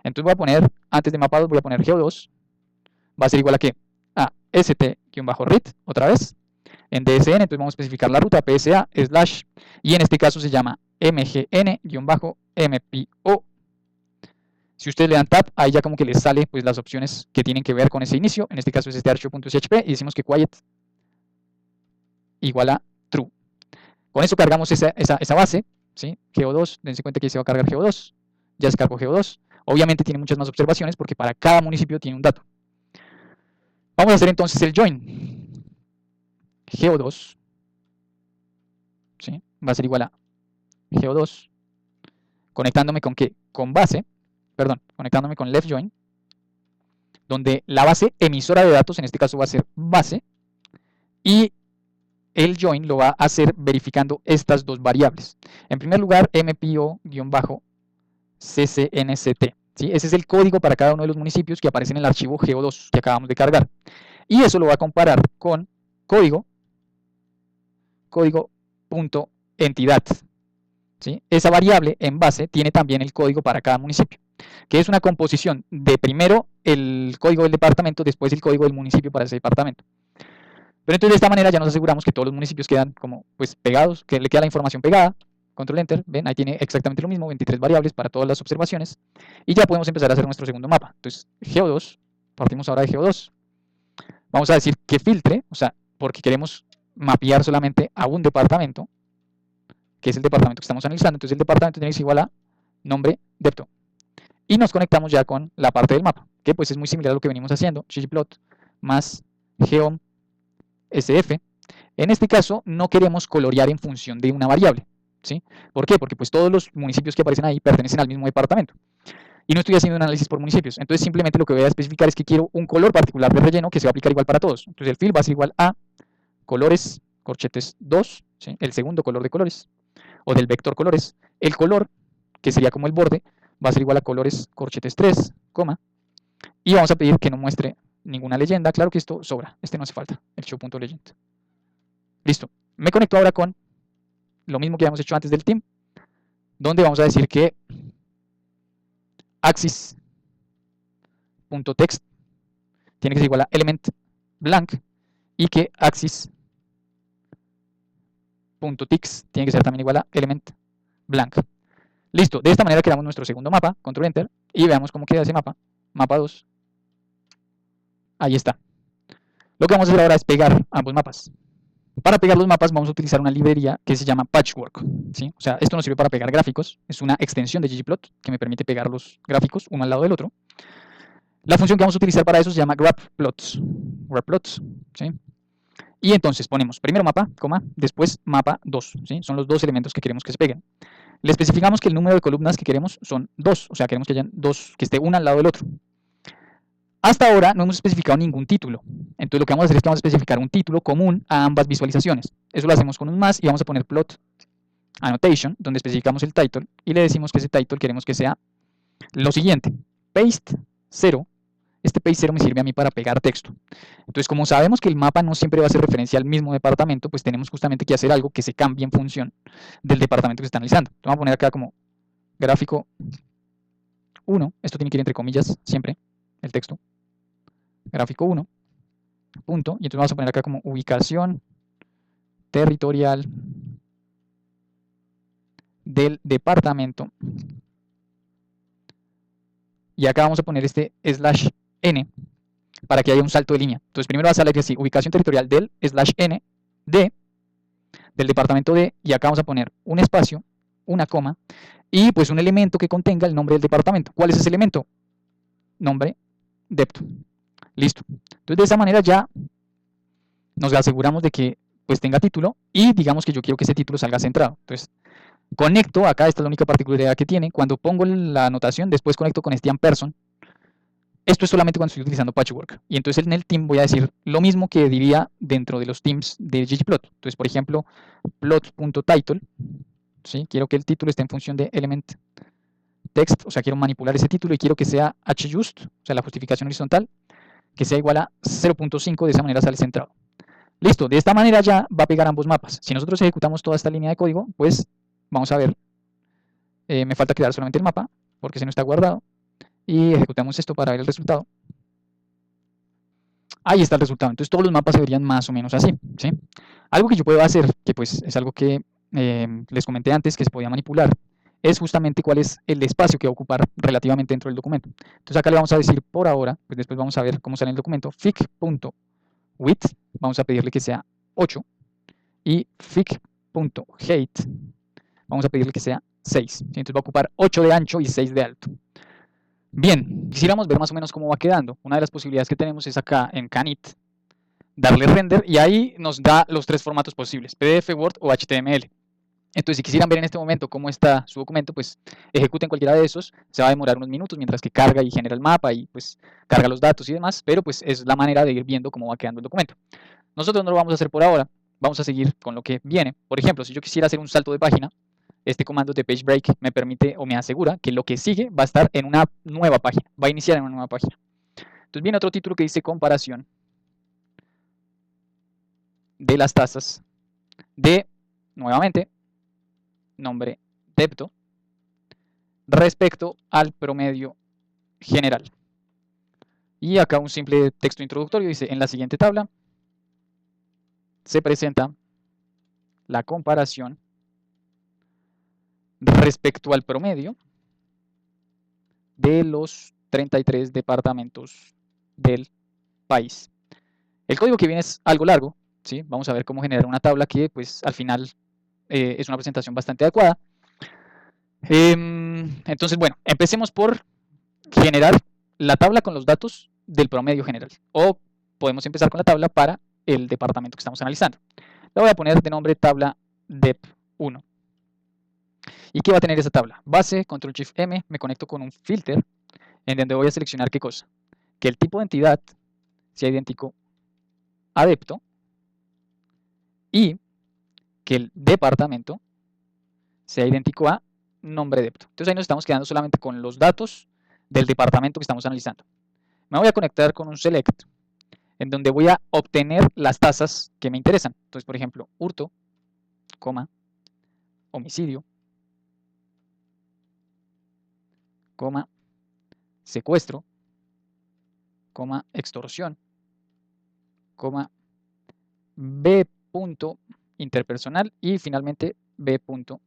Entonces voy a poner, antes de mapa 2, voy a poner geo2, va a ser igual a ¿qué? A st-read, otra vez, en DSN, entonces vamos a especificar la ruta PSA / y en este caso se llama mgn-mpo. Si ustedes le dan tab, ahí ya como que les sale pues las opciones que tienen que ver con ese inicio, en este caso es este archivo.chp, y decimos que quiet igual a true. Con eso cargamos esa base, ¿sí? Geo2, dense cuenta que se va a cargar Geo2, ya se cargó Geo2, obviamente tiene muchas más observaciones porque para cada municipio tiene un dato. Vamos a hacer entonces el join. Geo2, ¿sí? Va a ser igual a Geo2, conectándome con ¿qué? Con base, perdón, conectándome con left join, donde la base emisora de datos, en este caso va a ser base, y el join lo va a hacer verificando estas dos variables. En primer lugar, mpo-ccnct, ¿sí? Ese es el código para cada uno de los municipios que aparece en el archivo Geo2 que acabamos de cargar. Y eso lo va a comparar con código.entidad. ¿Sí? Esa variable en base tiene también el código para cada municipio, que es una composición de primero el código del departamento, después el código del municipio para ese departamento. Pero entonces de esta manera ya nos aseguramos que todos los municipios quedan como pues pegados, que le queda la información pegada. Control Enter, ven, ahí tiene exactamente lo mismo, 23 variables para todas las observaciones, y ya podemos empezar a hacer nuestro segundo mapa. Entonces, Geo2, partimos ahora de Geo2. Vamos a decir que filtre, o sea, porque queremos mapear solamente a un departamento, que es el departamento que estamos analizando. Entonces el departamento tiene que ser igual a nombre depto. Y nos conectamos ya con la parte del mapa, que pues es muy similar a lo que venimos haciendo, ggplot más geom sf. En este caso no queremos colorear en función de una variable, ¿sí? ¿Por qué? Porque pues todos los municipios que aparecen ahí pertenecen al mismo departamento. Y no estoy haciendo un análisis por municipios. Entonces simplemente lo que voy a especificar es que quiero un color particular de relleno que se va a aplicar igual para todos. Entonces el fill va a ser igual a colores, corchetes 2, ¿sí? El segundo color de colores, o del vector colores. El color, que sería como el borde, va a ser igual a colores, corchetes 3, coma. Y vamos a pedir que no muestre ninguna leyenda. Claro que esto sobra, este no hace falta, el show.legend. Listo. Me conecto ahora con lo mismo que habíamos hecho antes del team, donde vamos a decir que axis.text tiene que ser igual a element blank y que axis.tix tiene que ser también igual a element blank. Listo, de esta manera creamos nuestro segundo mapa, control enter, y veamos cómo queda ese mapa, mapa 2. Ahí está. Lo que vamos a hacer ahora es pegar ambos mapas. Para pegar los mapas vamos a utilizar una librería que se llama Patchwork, ¿sí? O sea, esto nos sirve para pegar gráficos, es una extensión de ggplot que me permite pegar los gráficos uno al lado del otro. La función que vamos a utilizar para eso se llama grabplots, ¿sí? Y entonces ponemos primero mapa, coma, después mapa 2, ¿sí? Son los dos elementos que queremos que se peguen. Le especificamos que el número de columnas que queremos son 2, o sea, queremos que hayan dos, que esté una al lado del otro. Hasta ahora no hemos especificado ningún título, entonces lo que vamos a hacer es que vamos a especificar un título común a ambas visualizaciones. Eso lo hacemos con un más y vamos a poner plot annotation, donde especificamos el title y le decimos que ese title queremos que sea lo siguiente, paste 0. Este paste 0 me sirve a mí para pegar texto. Entonces, como sabemos que el mapa no siempre va a hacer referencia al mismo departamento, pues tenemos justamente que hacer algo que se cambie en función del departamento que se está analizando. Entonces, vamos a poner acá como gráfico 1, esto tiene que ir entre comillas siempre, el texto, gráfico 1, punto, y entonces vamos a poner acá como ubicación territorial del departamento, y acá vamos a poner este /n para que haya un salto de línea. Entonces primero va a salir así, ubicación territorial del /n de, del departamento D, y acá vamos a poner un espacio, una coma, y pues un elemento que contenga el nombre del departamento. ¿Cuál es ese elemento? Nombre depto. Listo. Entonces de esa manera ya nos aseguramos de que pues tenga título y digamos que yo quiero que ese título salga centrado. Entonces conecto, acá esta es la única particularidad que tiene, cuando pongo la anotación, después conecto con este ampersand. Esto es solamente cuando estoy utilizando Patchwork. Y entonces en el team voy a decir lo mismo que diría dentro de los teams de ggplot. Entonces, por ejemplo, plot.title, ¿sí? Quiero que el título esté en función de element text, o sea, quiero manipular ese título y quiero que sea hjust, o sea, la justificación horizontal, que sea igual a 0.5, de esa manera sale centrado. Listo, de esta manera ya va a pegar ambos mapas. Si nosotros ejecutamos toda esta línea de código, pues vamos a ver, me falta crear solamente el mapa, porque se no está guardado, y ejecutamos esto para ver el resultado. Ahí está el resultado. Entonces todos los mapas se verían más o menos así, ¿sí? Algo que yo puedo hacer, que pues es algo que les comenté antes que se podía manipular, es justamente cuál es el espacio que va a ocupar relativamente dentro del documento. Entonces acá le vamos a decir por ahora, pues después vamos a ver cómo sale el documento, fic.width, vamos a pedirle que sea 8, y fic.height, vamos a pedirle que sea 6. ¿Sí? Entonces va a ocupar 8 de ancho y 6 de alto. Bien, quisiéramos ver más o menos cómo va quedando. Una de las posibilidades que tenemos es acá en Canit, darle render y ahí nos da los tres formatos posibles, PDF, Word o HTML. Entonces, si quisieran ver en este momento cómo está su documento, pues ejecuten cualquiera de esos. Se va a demorar unos minutos mientras que carga y genera el mapa y pues carga los datos y demás, pero pues es la manera de ir viendo cómo va quedando el documento. Nosotros no lo vamos a hacer por ahora, vamos a seguir con lo que viene. Por ejemplo, si yo quisiera hacer un salto de página, este comando de page break me permite o me asegura que lo que sigue va a estar en una nueva página, va a iniciar en una nueva página. Entonces viene otro título que dice comparación de las tasas de, nuevamente, nombre depto respecto al promedio general. Y acá un simple texto introductorio dice, en la siguiente tabla se presenta la comparación respecto al promedio de los 33 departamentos del país. El código que viene es algo largo, ¿sí? Vamos a ver cómo generar una tabla que pues al final es una presentación bastante adecuada. Entonces, bueno, empecemos por generar la tabla con los datos del promedio general. O podemos empezar con la tabla para el departamento que estamos analizando. Le voy a poner de nombre tabla dep1. ¿Y qué va a tener esa tabla? Base, control shift M, me conecto con un filter en donde voy a seleccionar qué cosa. Que el tipo de entidad sea idéntico a depto y que el departamento sea idéntico a nombre depto. Entonces ahí nos estamos quedando solamente con los datos del departamento que estamos analizando. Me voy a conectar con un select en donde voy a obtener las tasas que me interesan. Entonces, por ejemplo, hurto, coma, homicidio, coma, secuestro, coma, extorsión, coma, B punto interpersonal y finalmente B punto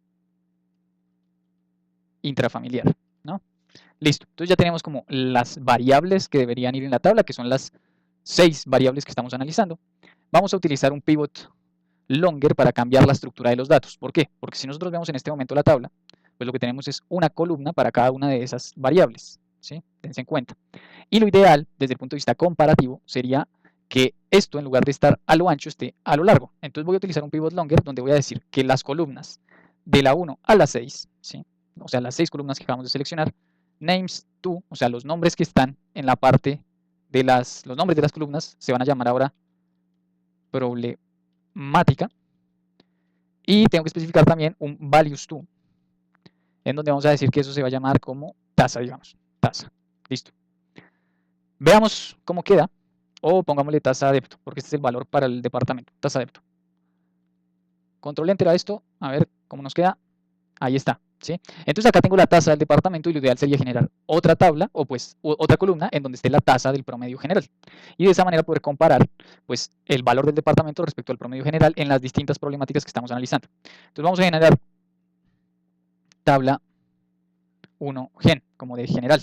intrafamiliar, ¿no? Listo, entonces ya tenemos como las variables que deberían ir en la tabla, que son las 6 variables que estamos analizando. Vamos a utilizar un pivot longer para cambiar la estructura de los datos. ¿Por qué? Porque si nosotros vemos en este momento la tabla, pues lo que tenemos es una columna para cada una de esas variables, ¿sí? Tense en cuenta. Y lo ideal, desde el punto de vista comparativo, sería que esto, en lugar de estar a lo ancho, esté a lo largo. Entonces voy a utilizar un pivot longer donde voy a decir que las columnas de la 1 a la 6, ¿sí? O sea, las 6 columnas que acabamos de seleccionar, names to, o sea, los nombres que están en la parte de los nombres de las columnas se van a llamar ahora problemática. Y tengo que especificar también un values to, en donde vamos a decir que eso se va a llamar como tasa, digamos, tasa. Listo. Veamos cómo queda, o pongámosle tasa adepto, porque este es el valor para el departamento, tasa adepto. Control enter a esto, a ver cómo nos queda. Ahí está, ¿sí? Entonces acá tengo la tasa del departamento y lo ideal sería generar otra tabla o pues otra columna en donde esté la tasa del promedio general. Y de esa manera poder comparar pues el valor del departamento respecto al promedio general en las distintas problemáticas que estamos analizando. Entonces vamos a generar tabla 1 gen, como de general,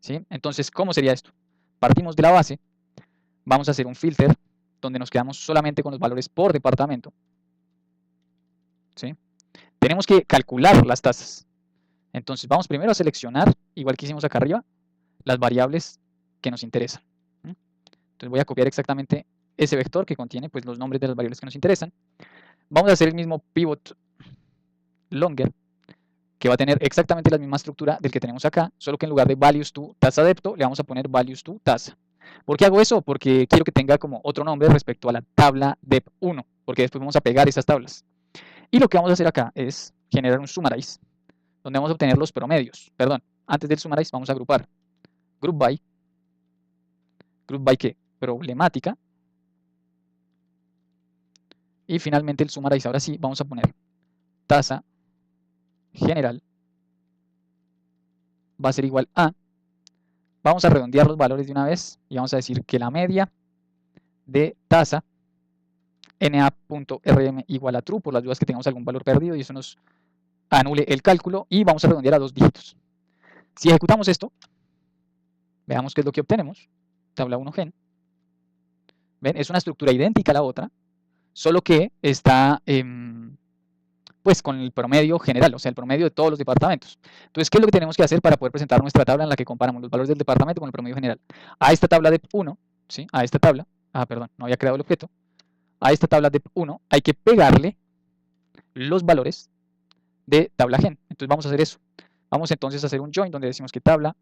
¿sí? Entonces, ¿cómo sería esto? Partimos de la base, vamos a hacer un filter donde nos quedamos solamente con los valores por departamento, ¿sí? Tenemos que calcular las tasas. Entonces vamos primero a seleccionar, igual que hicimos acá arriba, las variables que nos interesan. Entonces voy a copiar exactamente ese vector que contiene pues, los nombres de las variables que nos interesan. Vamos a hacer el mismo pivot longer, que va a tener exactamente la misma estructura del que tenemos acá, solo que en lugar de values to tasa adepto, le vamos a poner values to tasa. ¿Por qué hago eso? Porque quiero que tenga como otro nombre respecto a la tabla dep1, porque después vamos a pegar esas tablas. Y lo que vamos a hacer acá es generar un summarize, donde vamos a obtener los promedios. Perdón, antes del summarize vamos a agrupar group by ¿qué? Problemática. Y finalmente el summarize, ahora sí, vamos a poner tasa general va a ser igual a, vamos a redondear los valores de una vez y vamos a decir que la media de tasa na.rm igual a true, por las dudas que tengamos algún valor perdido y eso nos anule el cálculo, y vamos a redondear a 2 dígitos. Si ejecutamos esto, veamos qué es lo que obtenemos. Tabla 1 gen. ¿Ven? Es una estructura idéntica a la otra, solo que está pues con el promedio general, o sea, el promedio de todos los departamentos. Entonces, ¿qué es lo que tenemos que hacer para poder presentar nuestra tabla en la que comparamos los valores del departamento con el promedio general? A esta tabla de 1, ¿sí? A esta tabla, perdón, no había creado el objeto. A esta tabla de 1 hay que pegarle los valores de tabla gen. Entonces vamos a hacer eso. Vamos entonces a hacer un join donde decimos que tabla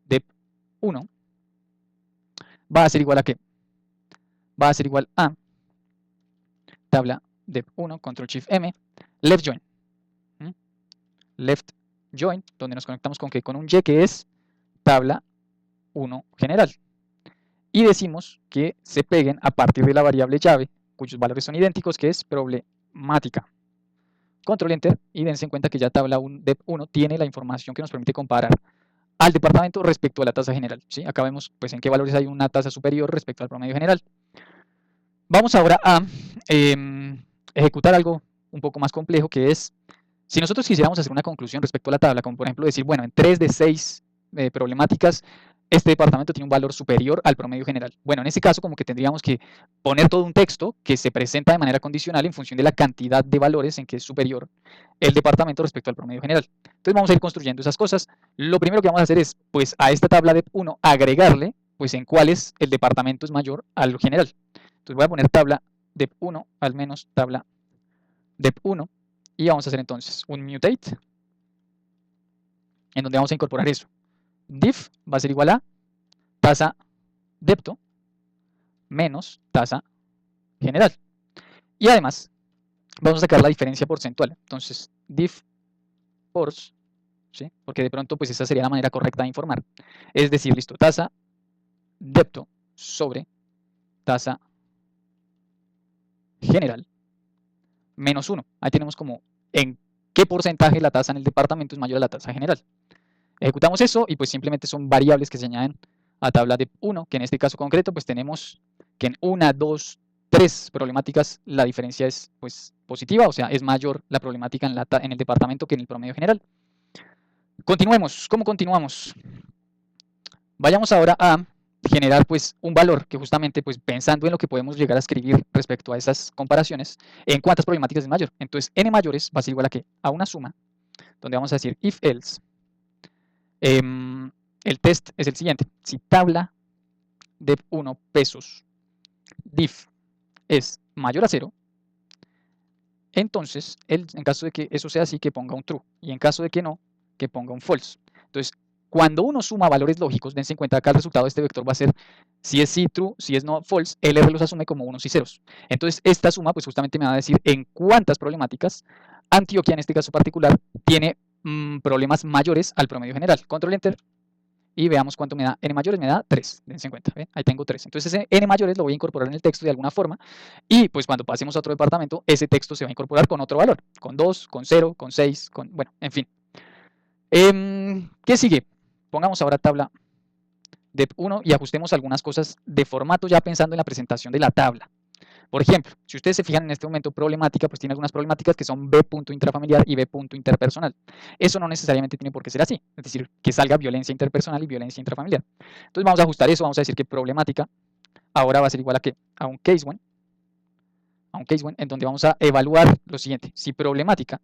de 1 va a ser igual a ¿qué? Va a ser igual a tabla de 1, control shift M, left join. Left join, donde nos conectamos con ¿qué? Con un y que es tabla 1 general. Y decimos que se peguen a partir de la variable llave, cuyos valores son idénticos, que es problemática. Control Enter y dense en cuenta que ya tabla 1 de 1 tiene la información que nos permite comparar al departamento respecto a la tasa general, ¿sí? Acá vemos pues, en qué valores hay una tasa superior respecto al promedio general. Vamos ahora a ejecutar algo un poco más complejo, que es, si nosotros quisiéramos hacer una conclusión respecto a la tabla, como por ejemplo decir, bueno, en 3 de 6 problemáticas este departamento tiene un valor superior al promedio general. Bueno, en ese caso como que tendríamos que poner todo un texto que se presenta de manera condicional en función de la cantidad de valores en que es superior el departamento respecto al promedio general. Entonces vamos a ir construyendo esas cosas. Lo primero que vamos a hacer es, pues a esta tabla de 1, agregarle, pues en cuáles el departamento es mayor al general. Entonces voy a poner tabla de 1, al menos tabla de 1, y vamos a hacer entonces un mutate, en donde vamos a incorporar eso. Diff va a ser igual a tasa depto menos tasa general. Y además, vamos a sacar la diferencia porcentual. Entonces, diff pors, ¿sí? Porque de pronto, pues esa sería la manera correcta de informar. Es decir, listo, tasa depto sobre tasa general menos 1. Ahí tenemos como en qué porcentaje la tasa en el departamento es mayor a la tasa general. Ejecutamos eso y pues simplemente son variables que se añaden a tabla de 1, que en este caso concreto pues tenemos que en 1, 2, 3 problemáticas la diferencia es pues positiva, o sea, es mayor la problemática en el departamento que en el promedio general. Continuemos. ¿Cómo continuamos? Vayamos ahora a generar pues un valor que justamente pues pensando en lo que podemos llegar a escribir respecto a esas comparaciones, en cuántas problemáticas es mayor. Entonces n mayores va a ser igual a ¿qué? A una suma, donde vamos a decir if else. El test es el siguiente. Si tabla de 1 pesos diff es mayor a 0, entonces en caso de que eso sea así, que ponga un true, y en caso de que no, que ponga un false. Entonces, cuando uno suma valores lógicos, dense en cuenta que el resultado de este vector va a ser, si es sí true, si es no false, LR los asume como unos y ceros. Entonces, esta suma pues justamente me va a decir en cuántas problemáticas Antioquia, en este caso particular, tiene problemas mayores al promedio general. Control Enter. Y veamos cuánto me da. N mayores me da 3, dense en cuenta, ¿ven? Ahí tengo 3. Entonces ese N mayores lo voy a incorporar en el texto de alguna forma y pues cuando pasemos a otro departamento, ese texto se va a incorporar con otro valor, con 2, con 0, con 6, con, bueno, en fin. ¿Qué sigue? Pongamos ahora tabla de 1 y ajustemos algunas cosas de formato ya pensando en la presentación de la tabla. Por ejemplo, si ustedes se fijan en este momento problemática, pues tiene algunas problemáticas que son B. intrafamiliar y B. interpersonal. Eso no necesariamente tiene por qué ser así, es decir, que salga violencia interpersonal y violencia intrafamiliar. Entonces vamos a ajustar eso, vamos a decir que problemática ahora va a ser igual a ¿qué? A un case one, en donde vamos a evaluar lo siguiente. Si problemática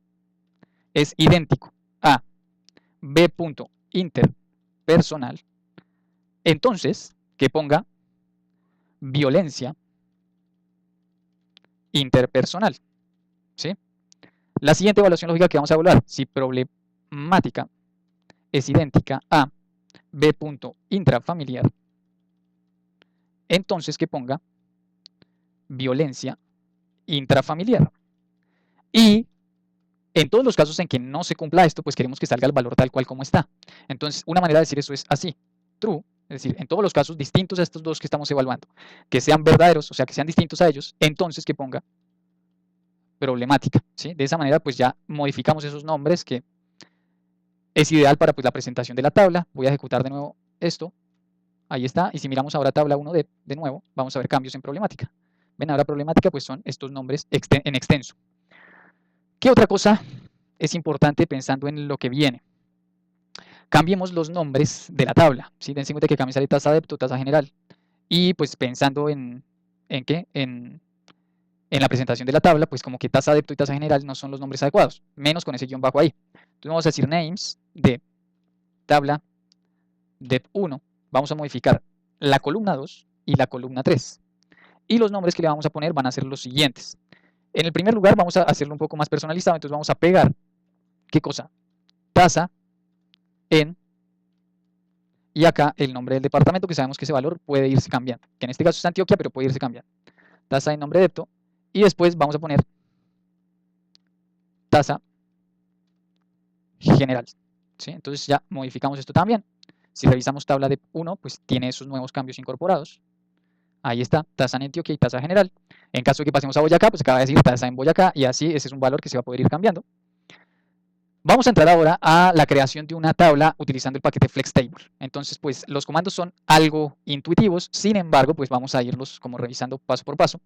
es idéntico a B. interpersonal, entonces que ponga violencia interpersonal, ¿sí? La siguiente evaluación lógica que vamos a evaluar, si problemática es idéntica a B. intrafamiliar, entonces que ponga violencia intrafamiliar. Y en todos los casos en que no se cumpla esto, pues queremos que salga el valor tal cual como está. Entonces, una manera de decir eso es así, true, es decir, en todos los casos distintos a estos dos que estamos evaluando, que sean verdaderos, o sea, que sean distintos a ellos, entonces que ponga problemática, ¿sí? De esa manera, pues ya modificamos esos nombres que es ideal para pues, la presentación de la tabla. Voy a ejecutar de nuevo esto. Ahí está. Y si miramos ahora tabla 1 de nuevo, vamos a ver cambios en problemática. Ven, ahora problemática pues son estos nombres en extenso. ¿Qué otra cosa es importante pensando en lo que viene? Cambiemos los nombres de la tabla, ¿sí? Dense cuenta que cambia de tasa adepto, tasa general. Y pues pensando en qué, en la presentación de la tabla, pues como que tasa adepto y tasa general no son los nombres adecuados, menos con ese guión bajo ahí. Entonces vamos a decir names de tabla dep 1, vamos a modificar la columna 2 y la columna 3. Y los nombres que le vamos a poner van a ser los siguientes. En el primer lugar vamos a hacerlo un poco más personalizado, entonces vamos a pegar, ¿qué cosa? Tasa en, y acá el nombre del departamento, que sabemos que ese valor puede irse cambiando, que en este caso es Antioquia, pero puede irse cambiando. Tasa en nombre depto, y después vamos a poner tasa general, ¿sí? Entonces ya modificamos esto también. Si revisamos tabla de 1, pues tiene esos nuevos cambios incorporados. Ahí está, tasa en Antioquia y tasa general. En caso de que pasemos a Boyacá, pues acaba de decir tasa en Boyacá, y así ese es un valor que se va a poder ir cambiando. Vamos a entrar ahora a la creación de una tabla utilizando el paquete FlexTable. Entonces, pues los comandos son algo intuitivos, sin embargo, pues vamos a irlos como revisando paso por paso.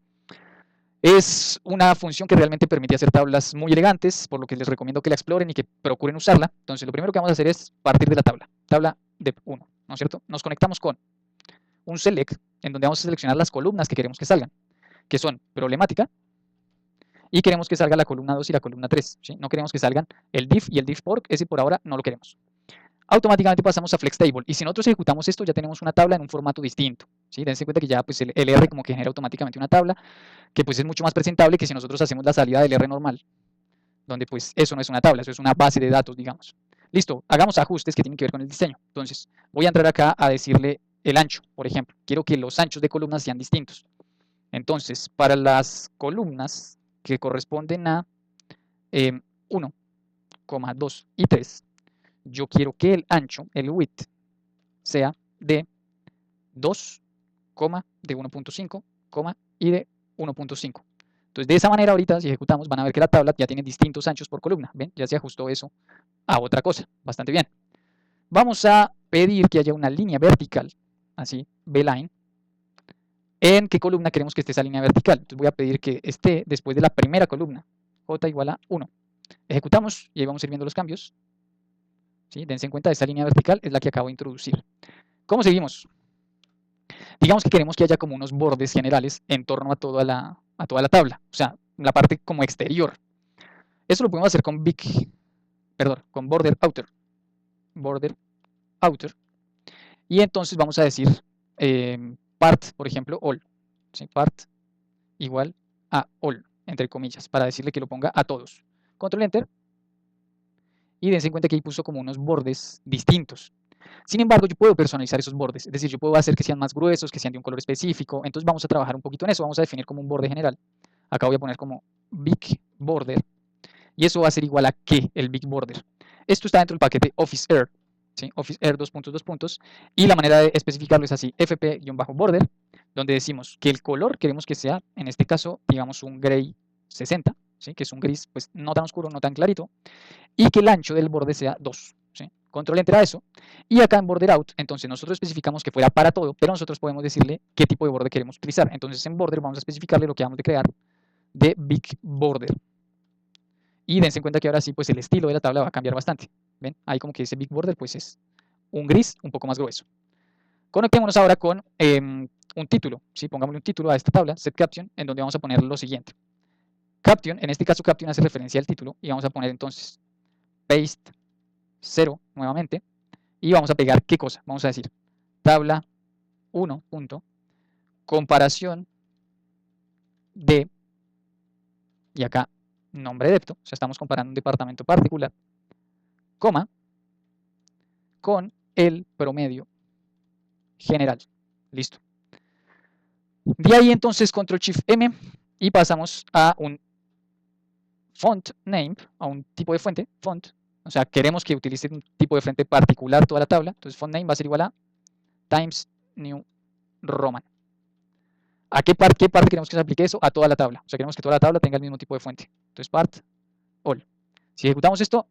Es una función que realmente permite hacer tablas muy elegantes, por lo que les recomiendo que la exploren y que procuren usarla. Entonces, lo primero que vamos a hacer es partir de la tabla de 1. ¿no es cierto? Nos conectamos con un select en donde vamos a seleccionar las columnas que queremos que salgan, que son problemática, y queremos que salga la columna 2 y la columna 3, ¿sí? No queremos que salgan el div y el div.porc, ese por ahora no lo queremos. Automáticamente pasamos a FlexTable, y si nosotros ejecutamos esto ya tenemos una tabla en un formato distinto, ¿sí? Dense cuenta que ya pues el R como que genera automáticamente una tabla, que pues es mucho más presentable que si nosotros hacemos la salida del R normal, donde pues eso no es una tabla, eso es una base de datos, digamos. Listo, hagamos ajustes que tienen que ver con el diseño. Entonces, voy a entrar acá a decirle el ancho, por ejemplo. Quiero que los anchos de columnas sean distintos. Entonces, para las columnas que corresponden a 1, 2 y 3, yo quiero que el ancho, el width, sea de 2, de 1.5, y de 1.5. Entonces, de esa manera, ahorita, si ejecutamos, van a ver que la tabla ya tiene distintos anchos por columna. ¿Ven? Ya se ajustó eso a otra cosa. Bastante bien. Vamos a pedir que haya una línea vertical, así, B-line. ¿En qué columna queremos que esté esa línea vertical? Entonces voy a pedir que esté después de la primera columna, j igual a 1. Ejecutamos y ahí vamos a ir viendo los cambios. ¿Sí? Dense en cuenta, esta línea vertical es la que acabo de introducir. ¿Cómo seguimos? Digamos que queremos que haya como unos bordes generales en torno a toda la tabla, o sea, la parte como exterior. Eso lo podemos hacer con con border outer. Border outer. Y entonces vamos a decir part, por ejemplo, all. ¿Sí? Part igual a all, entre comillas, para decirle que lo ponga a todos. Control Enter. Y dense cuenta que ahí puso como unos bordes distintos. Sin embargo, yo puedo personalizar esos bordes, es decir, yo puedo hacer que sean más gruesos, que sean de un color específico. Entonces vamos a trabajar un poquito en eso, vamos a definir como un borde general. Acá voy a poner como big border. Y eso va a ser igual a ¿qué? El big border. Esto está dentro del paquete Office Air. ¿Sí? Office Air 2.2. Y la manera de especificarlo es así, fp-border, donde decimos que el color queremos que sea, en este caso, digamos un gray 60, ¿sí? Que es un gris pues no tan oscuro, no tan clarito, y que el ancho del borde sea 2. ¿Sí? Control Enter a eso. Y acá en Border Out, entonces nosotros especificamos que fuera para todo, pero nosotros podemos decirle qué tipo de borde queremos utilizar. Entonces en Border vamos a especificarle lo que vamos a crear de Big Border. Y dense en cuenta que ahora sí, pues el estilo de la tabla va a cambiar bastante. ¿Ven? Ahí como que ese Big Border pues es un gris un poco más grueso. Conectémonos ahora con un título. ¿Sí? Pongámosle un título a esta tabla, set caption, en donde vamos a poner lo siguiente. Caption, en este caso caption hace referencia al título, y vamos a poner entonces paste 0 nuevamente, y vamos a pegar ¿qué cosa? Vamos a decir tabla 1 punto comparación de, y acá nombre de depto, o sea, estamos comparando un departamento particular, coma, con el promedio general. Listo. De ahí entonces Control Shift M y pasamos a un font name, a un tipo de fuente, font. O sea, queremos que utilice un tipo de fuente particular toda la tabla. Entonces font name va a ser igual a Times New Roman. ¿A qué parte queremos que se aplique eso? A toda la tabla. O sea, queremos que toda la tabla tenga el mismo tipo de fuente. Entonces part all. Si ejecutamos esto,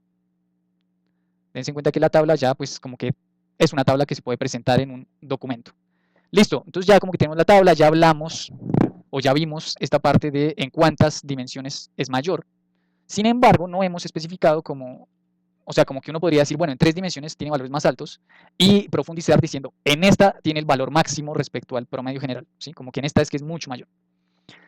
dense en cuenta que la tabla ya pues como que es una tabla que se puede presentar en un documento. Listo, entonces ya como que tenemos la tabla, ya hablamos o ya vimos esta parte de en cuántas dimensiones es mayor. Sin embargo, no hemos especificado como, o sea, como que uno podría decir, bueno, en 3 dimensiones tiene valores más altos y profundizar diciendo, en esta tiene el valor máximo respecto al promedio general, ¿sí? Como que en esta es que es mucho mayor.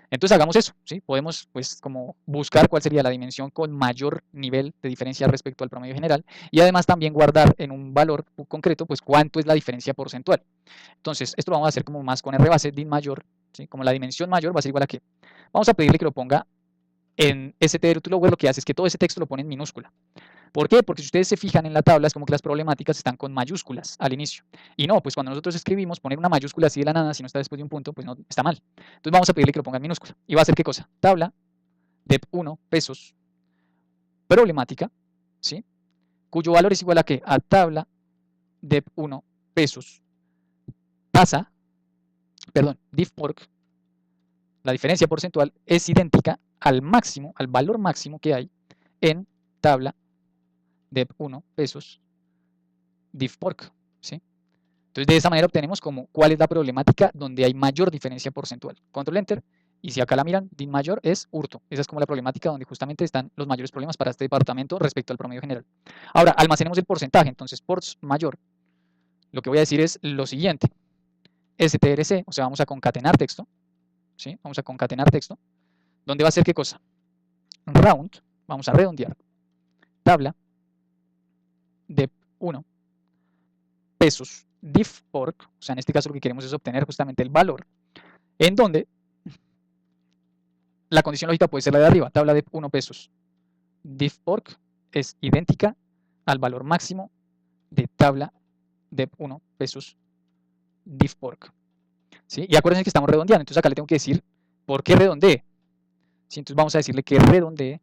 Entonces hagamos eso, ¿sí? Podemos pues como buscar cuál sería la dimensión con mayor nivel de diferencia respecto al promedio general y además también guardar en un valor concreto pues cuánto es la diferencia porcentual. Entonces esto lo vamos a hacer como más con R base, din mayor, ¿sí? Como la dimensión mayor va a ser igual a qué. Vamos a pedirle que lo ponga en std.lower, lo que hace es que todo ese texto lo pone en minúscula. ¿Por qué? Porque si ustedes se fijan en la tabla, es como que las problemáticas están con mayúsculas al inicio. Y no, pues cuando nosotros escribimos, poner una mayúscula así de la nada, si no está después de un punto, pues no está mal. Entonces vamos a pedirle que lo ponga en minúscula. ¿Y va a hacer qué cosa? Tabla de 1 pesos problemática, ¿sí? Cuyo valor es igual a qué? A tabla de 1 pesos tasa, perdón, div.porc, la diferencia porcentual es idéntica al máximo, al valor máximo que hay en tabla de 1 pesos div.porc, ¿sí? Entonces de esa manera obtenemos como cuál es la problemática donde hay mayor diferencia porcentual. Control Enter, y si acá la miran, din mayor es hurto. Esa es como la problemática donde justamente están los mayores problemas para este departamento respecto al promedio general. Ahora, almacenemos el porcentaje, entonces ports mayor, lo que voy a decir es lo siguiente. strc, o sea, vamos a concatenar texto, ¿sí? Vamos a concatenar texto, ¿dónde va a ser qué cosa? Round, vamos a redondear, tabla, dep1, pesos, div.org, o sea, en este caso lo que queremos es obtener justamente el valor, en donde la condición lógica puede ser la de arriba, tabla dep1 pesos, div.org es idéntica al valor máximo de tabla dep1 pesos, div.org. ¿Sí? Y acuérdense que estamos redondeando, entonces acá le tengo que decir por qué redondee. ¿Sí? Entonces vamos a decirle que redondee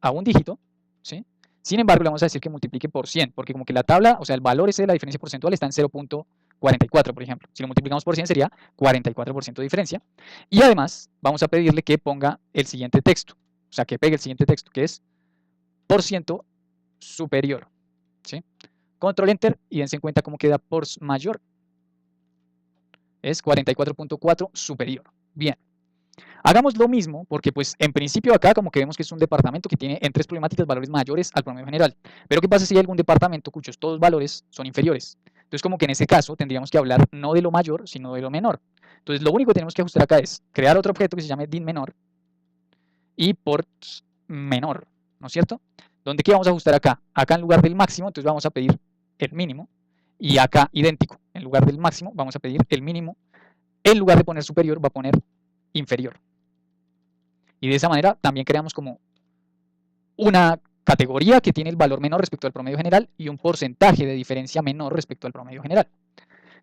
a un dígito, ¿sí? Sin embargo, le vamos a decir que multiplique por 100, porque como que la tabla, o sea, el valor ese de la diferencia porcentual está en 0.44, por ejemplo. Si lo multiplicamos por 100 sería 44% de diferencia. Y además, vamos a pedirle que ponga el siguiente texto, o sea, que pegue el siguiente texto, que es por ciento superior, ¿sí? Control Enter y dense en cuenta cómo queda por mayor. Es 44.4 superior. Bien. Hagamos lo mismo porque pues en principio acá como que vemos que es un departamento que tiene en tres problemáticas valores mayores al promedio general. Pero ¿qué pasa si hay algún departamento cuyos todos valores son inferiores? Entonces como que en ese caso tendríamos que hablar no de lo mayor sino de lo menor. Entonces lo único que tenemos que ajustar acá es crear otro objeto que se llame din menor y ports menor, ¿no es cierto? ¿Dónde qué vamos a ajustar acá? Acá en lugar del máximo entonces vamos a pedir el mínimo y acá idéntico. En lugar del máximo vamos a pedir el mínimo. En lugar de poner superior va a poner inferior. Y de esa manera también creamos como una categoría que tiene el valor menor respecto al promedio general y un porcentaje de diferencia menor respecto al promedio general,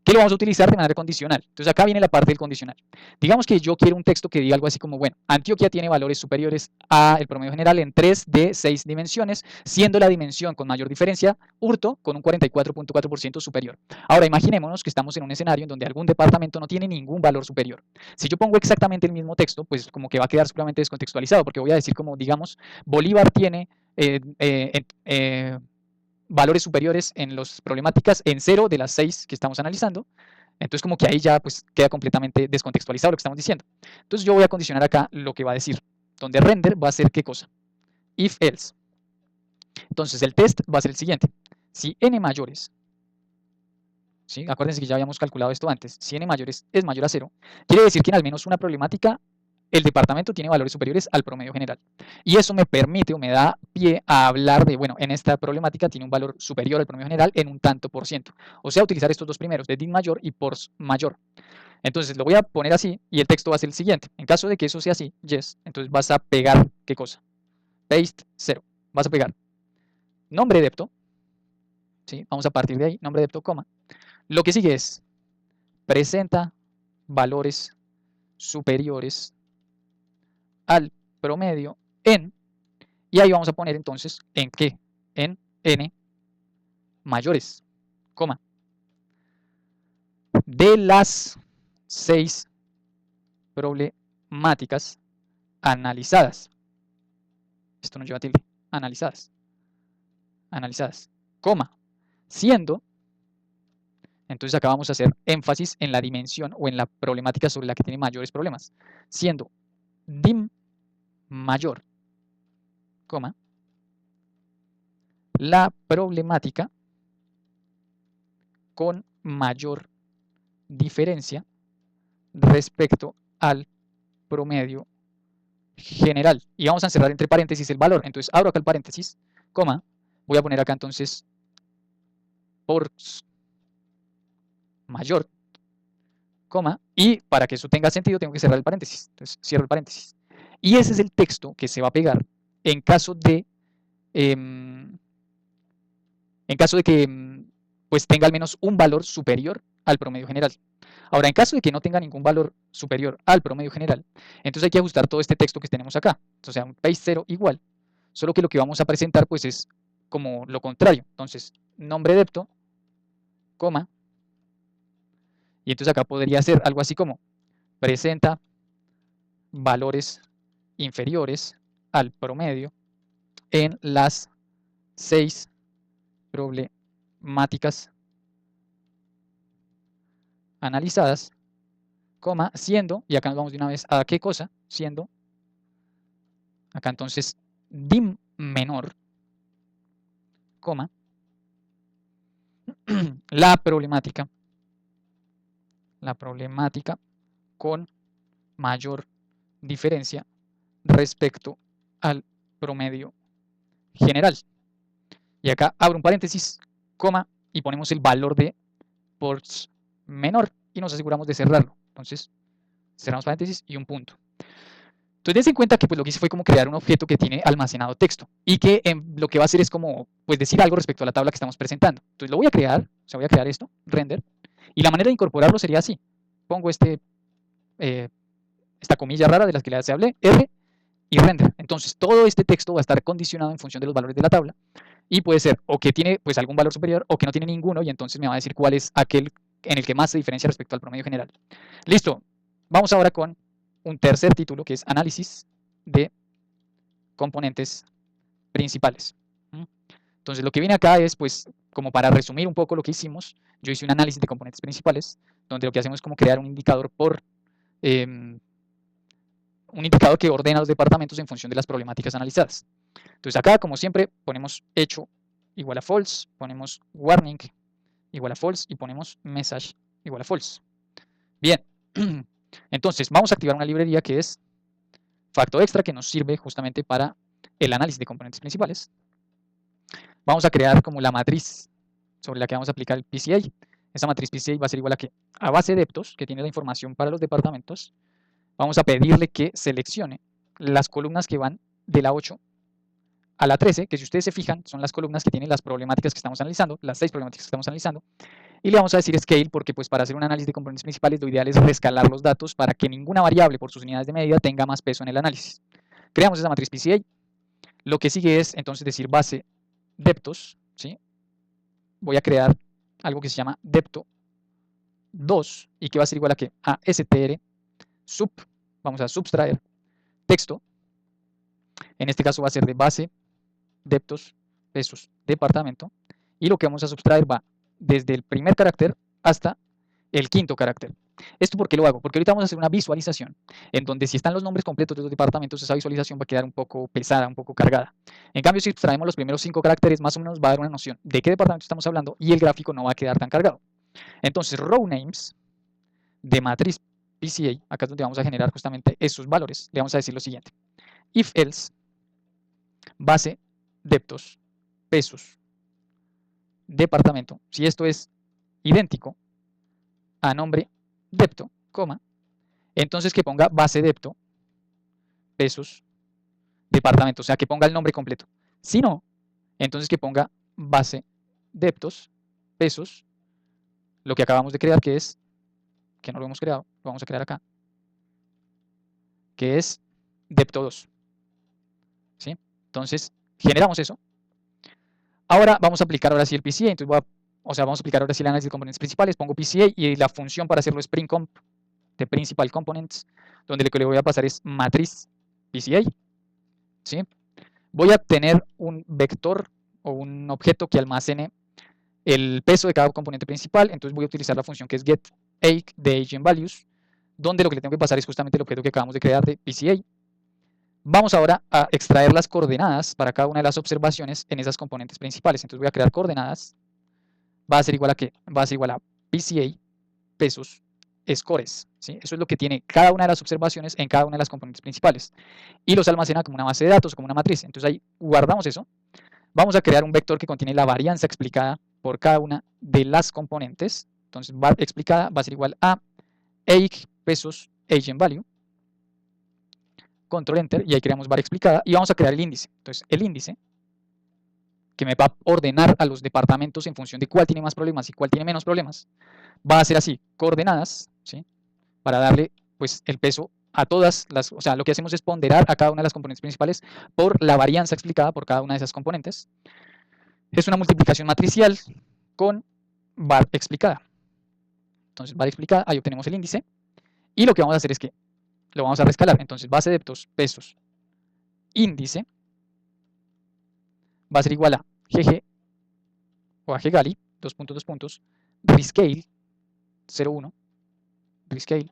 que lo vamos a utilizar de manera condicional. Entonces acá viene la parte del condicional. Digamos que yo quiero un texto que diga algo así como, bueno, Antioquia tiene valores superiores al promedio general en 3 de 6 dimensiones, siendo la dimensión con mayor diferencia Hurto con un 44.4% superior. Ahora imaginémonos que estamos en un escenario en donde algún departamento no tiene ningún valor superior. Si yo pongo exactamente el mismo texto, pues como que va a quedar supremamente descontextualizado, porque voy a decir como, digamos, Bolívar tiene valores superiores en las problemáticas en 0 de las 6 que estamos analizando. Entonces como que ahí ya pues queda completamente descontextualizado lo que estamos diciendo. Entonces yo voy a condicionar acá lo que va a decir, donde render va a ser qué cosa, if else. Entonces el test va a ser el siguiente, si n mayores, ¿sí? Acuérdense que ya habíamos calculado esto antes, si n mayores es mayor a 0, quiere decir que en al menos una problemática el departamento tiene valores superiores al promedio general. Y eso me permite o me da pie a hablar de, bueno, en esta problemática tiene un valor superior al promedio general en un tanto por ciento. O sea, utilizar estos dos primeros, de din mayor y pors mayor. Entonces lo voy a poner así y el texto va a ser el siguiente. En caso de que eso sea así, yes, entonces vas a pegar, ¿qué cosa? Paste 0. Vas a pegar nombre depto, ¿sí? Vamos a partir de ahí, nombre depto, coma. Lo que sigue es presenta valores superiores al promedio en, y ahí vamos a poner entonces en qué, en n mayores, coma, de las 6 problemáticas analizadas. Esto no lleva tilde, analizadas, coma, siendo, entonces acá vamos a hacer énfasis en la dimensión o en la problemática sobre la que tiene mayores problemas, siendo dim mayor, coma, la problemática con mayor diferencia respecto al promedio general. Y vamos a encerrar entre paréntesis el valor. Entonces abro acá el paréntesis, coma, voy a poner acá entonces por mayor, coma, y para que eso tenga sentido tengo que cerrar el paréntesis. Entonces cierro el paréntesis. Y ese es el texto que se va a pegar en caso de que pues tenga al menos un valor superior al promedio general. Ahora, en caso de que no tenga ningún valor superior al promedio general, entonces hay que ajustar todo este texto que tenemos acá. O sea, un paste 0 igual, solo que lo que vamos a presentar pues es como lo contrario. Entonces, nombre depto, coma, y entonces acá podría ser algo así como presenta valores inferiores al promedio en las 6 problemáticas analizadas, coma, siendo, y acá nos vamos de una vez a qué cosa, siendo, acá entonces, dim menor, coma, la problemática con mayor diferencia respecto al promedio general. Y acá abro un paréntesis, coma, y ponemos el valor de ports menor y nos aseguramos de cerrarlo. Entonces, cerramos paréntesis y un punto. Entonces, dense en cuenta que pues, lo que hice fue como crear un objeto que tiene almacenado texto y que lo que va a hacer es como pues, decir algo respecto a la tabla que estamos presentando. Entonces, lo voy a crear, o sea, voy a crear esto, render, y la manera de incorporarlo sería así. Pongo esta comilla rara de las que les hablé, R, y render. Entonces, todo este texto va a estar condicionado en función de los valores de la tabla y puede ser o que tiene pues algún valor superior o que no tiene ninguno y entonces me va a decir cuál es aquel en el que más se diferencia respecto al promedio general. Listo. Vamos ahora con un tercer título que es análisis de componentes principales. Entonces, lo que viene acá es pues como para resumir un poco lo que hicimos, yo hice un análisis de componentes principales donde lo que hacemos es como crear un indicador un indicador que ordena los departamentos en función de las problemáticas analizadas. Entonces acá, como siempre, ponemos hecho igual a false, ponemos warning igual a false y ponemos message igual a false. Bien, entonces vamos a activar una librería que es facto extra que nos sirve justamente para el análisis de componentes principales. Vamos a crear como la matriz sobre la que vamos a aplicar el PCA. Esa matriz PCA va a ser igual a base de deptos, que tiene la información para los departamentos. Vamos a pedirle que seleccione las columnas que van de la 8 a la 13, que si ustedes se fijan, son las columnas que tienen las problemáticas que estamos analizando, las 6 problemáticas que estamos analizando, y le vamos a decir scale porque pues para hacer un análisis de componentes principales lo ideal es rescalar los datos para que ninguna variable por sus unidades de medida tenga más peso en el análisis. Creamos esa matriz PCA, lo que sigue es entonces decir base deptos, ¿sí? Voy a crear algo que se llama depto 2 y que va a ser igual a que a str sub, vamos a subtraer texto, en este caso va a ser de base deptos pesos departamento y lo que vamos a subtraer va desde el primer carácter hasta el quinto carácter. ¿Esto por qué lo hago? Porque ahorita vamos a hacer una visualización en donde si están los nombres completos de los departamentos, esa visualización va a quedar un poco pesada, un poco cargada. En cambio, si extraemos los primeros 5 caracteres, más o menos va a dar una noción de qué departamento estamos hablando y el gráfico no va a quedar tan cargado. Entonces, row names de matriz PCA, acá es donde vamos a generar justamente esos valores, le vamos a decir lo siguiente. If else, base deptos, pesos, departamento, si esto es idéntico a nombre depto, coma, entonces que ponga base depto, pesos, departamento, o sea, que ponga el nombre completo. Si no, entonces que ponga base deptos, pesos, lo que acabamos de crear, que es, que no lo hemos creado, lo vamos a crear acá, que es depto 2. ¿Sí? Entonces, generamos eso. Ahora vamos a aplicar ahora sí el PCA, entonces vamos a aplicar ahora sí el análisis de componentes principales, pongo PCA y la función para hacerlo es printComp de principal components, donde lo que le voy a pasar es matriz PCA, ¿sí? Voy a tener un vector o un objeto que almacene el peso de cada componente principal, entonces voy a utilizar la función que es getAge de AgentValues, donde lo que le tengo que pasar es justamente el objeto que acabamos de crear de PCA. Vamos ahora a extraer las coordenadas para cada una de las observaciones en esas componentes principales. Entonces voy a crear coordenadas. Va a ser igual a ¿qué? Va a ser igual a PCA pesos scores. ¿Sí? Eso es lo que tiene cada una de las observaciones en cada una de las componentes principales. Y los almacena como una base de datos, como una matriz. Entonces ahí guardamos eso. Vamos a crear un vector que contiene la varianza explicada por cada una de las componentes. Entonces var explicada va a ser igual a age pesos AgentValue. Control Enter y ahí creamos var explicada y vamos a crear el índice. Entonces el índice que me va a ordenar a los departamentos en función de cuál tiene más problemas y cuál tiene menos problemas, va a ser así, coordenadas, ¿sí? Para darle pues el peso a todas las, o sea, lo que hacemos es ponderar a cada una de las componentes principales por la varianza explicada por cada una de esas componentes. Es una multiplicación matricial con var explicada. Entonces var explicada, ahí obtenemos el índice y lo que vamos a hacer es que lo vamos a rescalar. Entonces base de deptos pesos índice va a ser igual a GG o a GGALI, rescale 0,1, rescale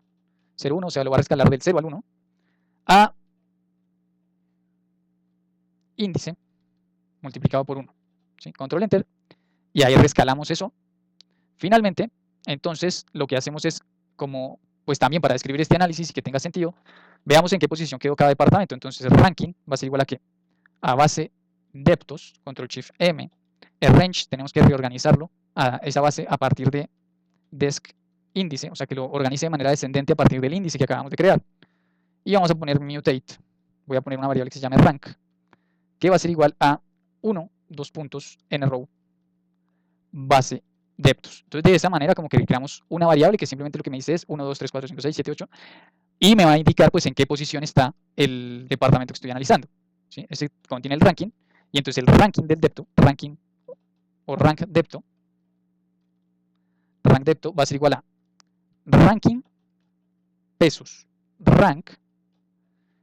0,1, o sea, lo va a rescalar del 0 al 1, a índice multiplicado por 1. ¿Sí? Control Enter, y ahí rescalamos eso Finalmente, entonces lo que hacemos es como, pues también para describir este análisis y que tenga sentido, veamos en qué posición quedó cada departamento. Entonces el ranking va a ser igual a qué? A base deptos, control shift M. El range tenemos que reorganizarlo a esa base a partir de desc índice, o sea que lo organice de manera descendente a partir del índice que acabamos de crear. Y vamos a poner mutate, voy a poner una variable que se llame rank, que va a ser igual a 1, 2 puntos, n row, base deptos. Entonces de esa manera como que creamos una variable que simplemente lo que me dice es 1, 2, 3, 4, 5, 6, 7, 8 y me va a indicar pues en qué posición está el departamento que estoy analizando, ¿sí? Ese contiene el ranking y entonces el ranking del depto, ranking o rank depto va a ser igual a ranking pesos rank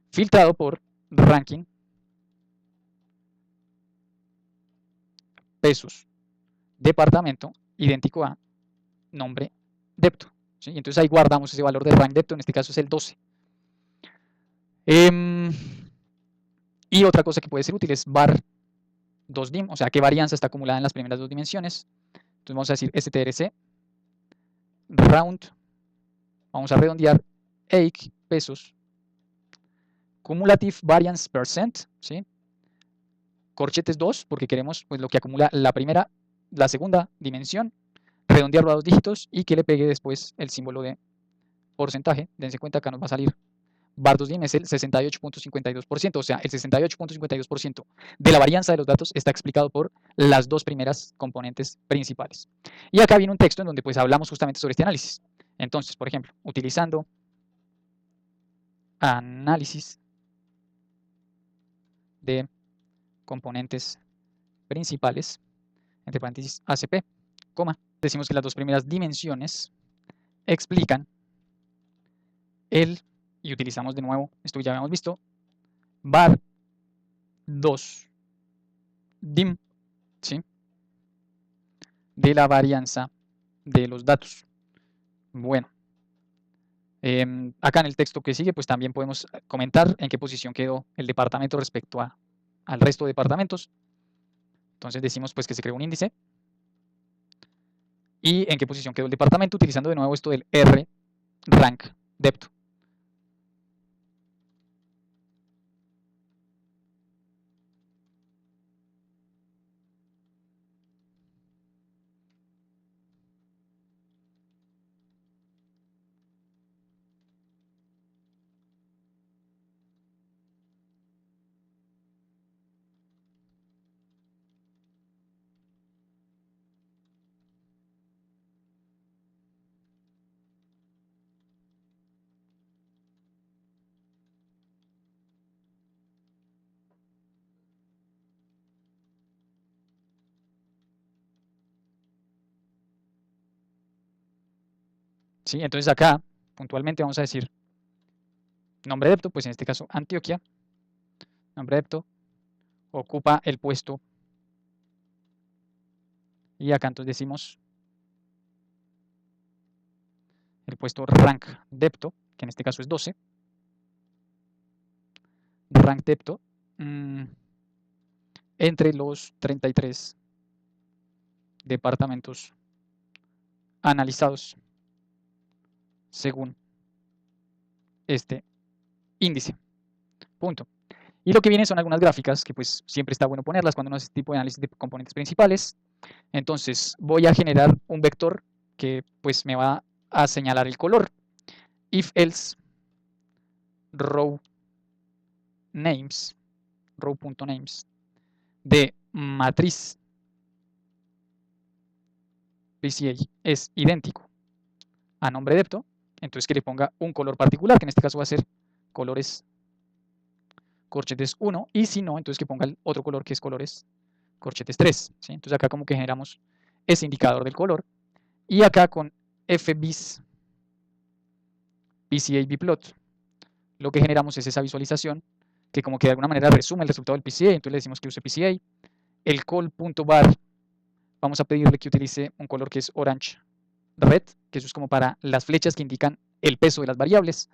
filtrado por ranking pesos departamento idéntico a nombre depto, ¿sí? Y entonces ahí guardamos ese valor de rank depto, en este caso es el 12. Y otra cosa que puede ser útil es var 2dim, o sea qué varianza está acumulada en las primeras dos dimensiones. Entonces vamos a decir strc round, vamos a redondear 8 pesos cumulative variance percent, ¿sí? Corchetes 2 porque queremos pues lo que acumula la segunda dimensión, redondearlo a 2 dígitos y que le pegue después el símbolo de porcentaje. Dense cuenta, acá nos va a salir var 2dim es el 68.52%, o sea, el 68.52% de la varianza de los datos está explicado por las dos primeras componentes principales. Y acá viene un texto en donde pues hablamos justamente sobre este análisis. Entonces, por ejemplo, utilizando análisis de componentes principales, entre paréntesis ACP, coma, decimos que las dos primeras dimensiones explican y utilizamos de nuevo, esto ya habíamos visto, var 2 dim, ¿sí? De la varianza de los datos. Bueno, acá en el texto que sigue, pues también podemos comentar en qué posición quedó el departamento respecto al resto de departamentos. Entonces decimos pues que se creó un índice. Y en qué posición quedó el departamento, utilizando de nuevo esto del R rank depto. ¿Sí? Entonces acá, puntualmente, vamos a decir nombre depto, pues en este caso Antioquia, nombre depto, ocupa el puesto, y acá entonces decimos el puesto rank depto, que en este caso es 12, rank depto, entre los 33 departamentos analizados según este índice. Punto. Y lo que viene son algunas gráficas que pues siempre está bueno ponerlas cuando uno hace este tipo de análisis de componentes principales. Entonces voy a generar un vector que pues me va a señalar el color. If else row names, row.names de matriz PCA es idéntico a nombre depto, entonces que le ponga un color particular, que en este caso va a ser colores corchetes 1, y si no, entonces que ponga el otro color que es colores corchetes 3, ¿sí? Entonces acá como que generamos ese indicador del color, y acá con fbis PCA bplot lo que generamos es esa visualización que como que de alguna manera resume el resultado del PCA, entonces le decimos que use PCA, el call.bar vamos a pedirle que utilice un color que es orange red, que eso es como para las flechas que indican el peso de las variables,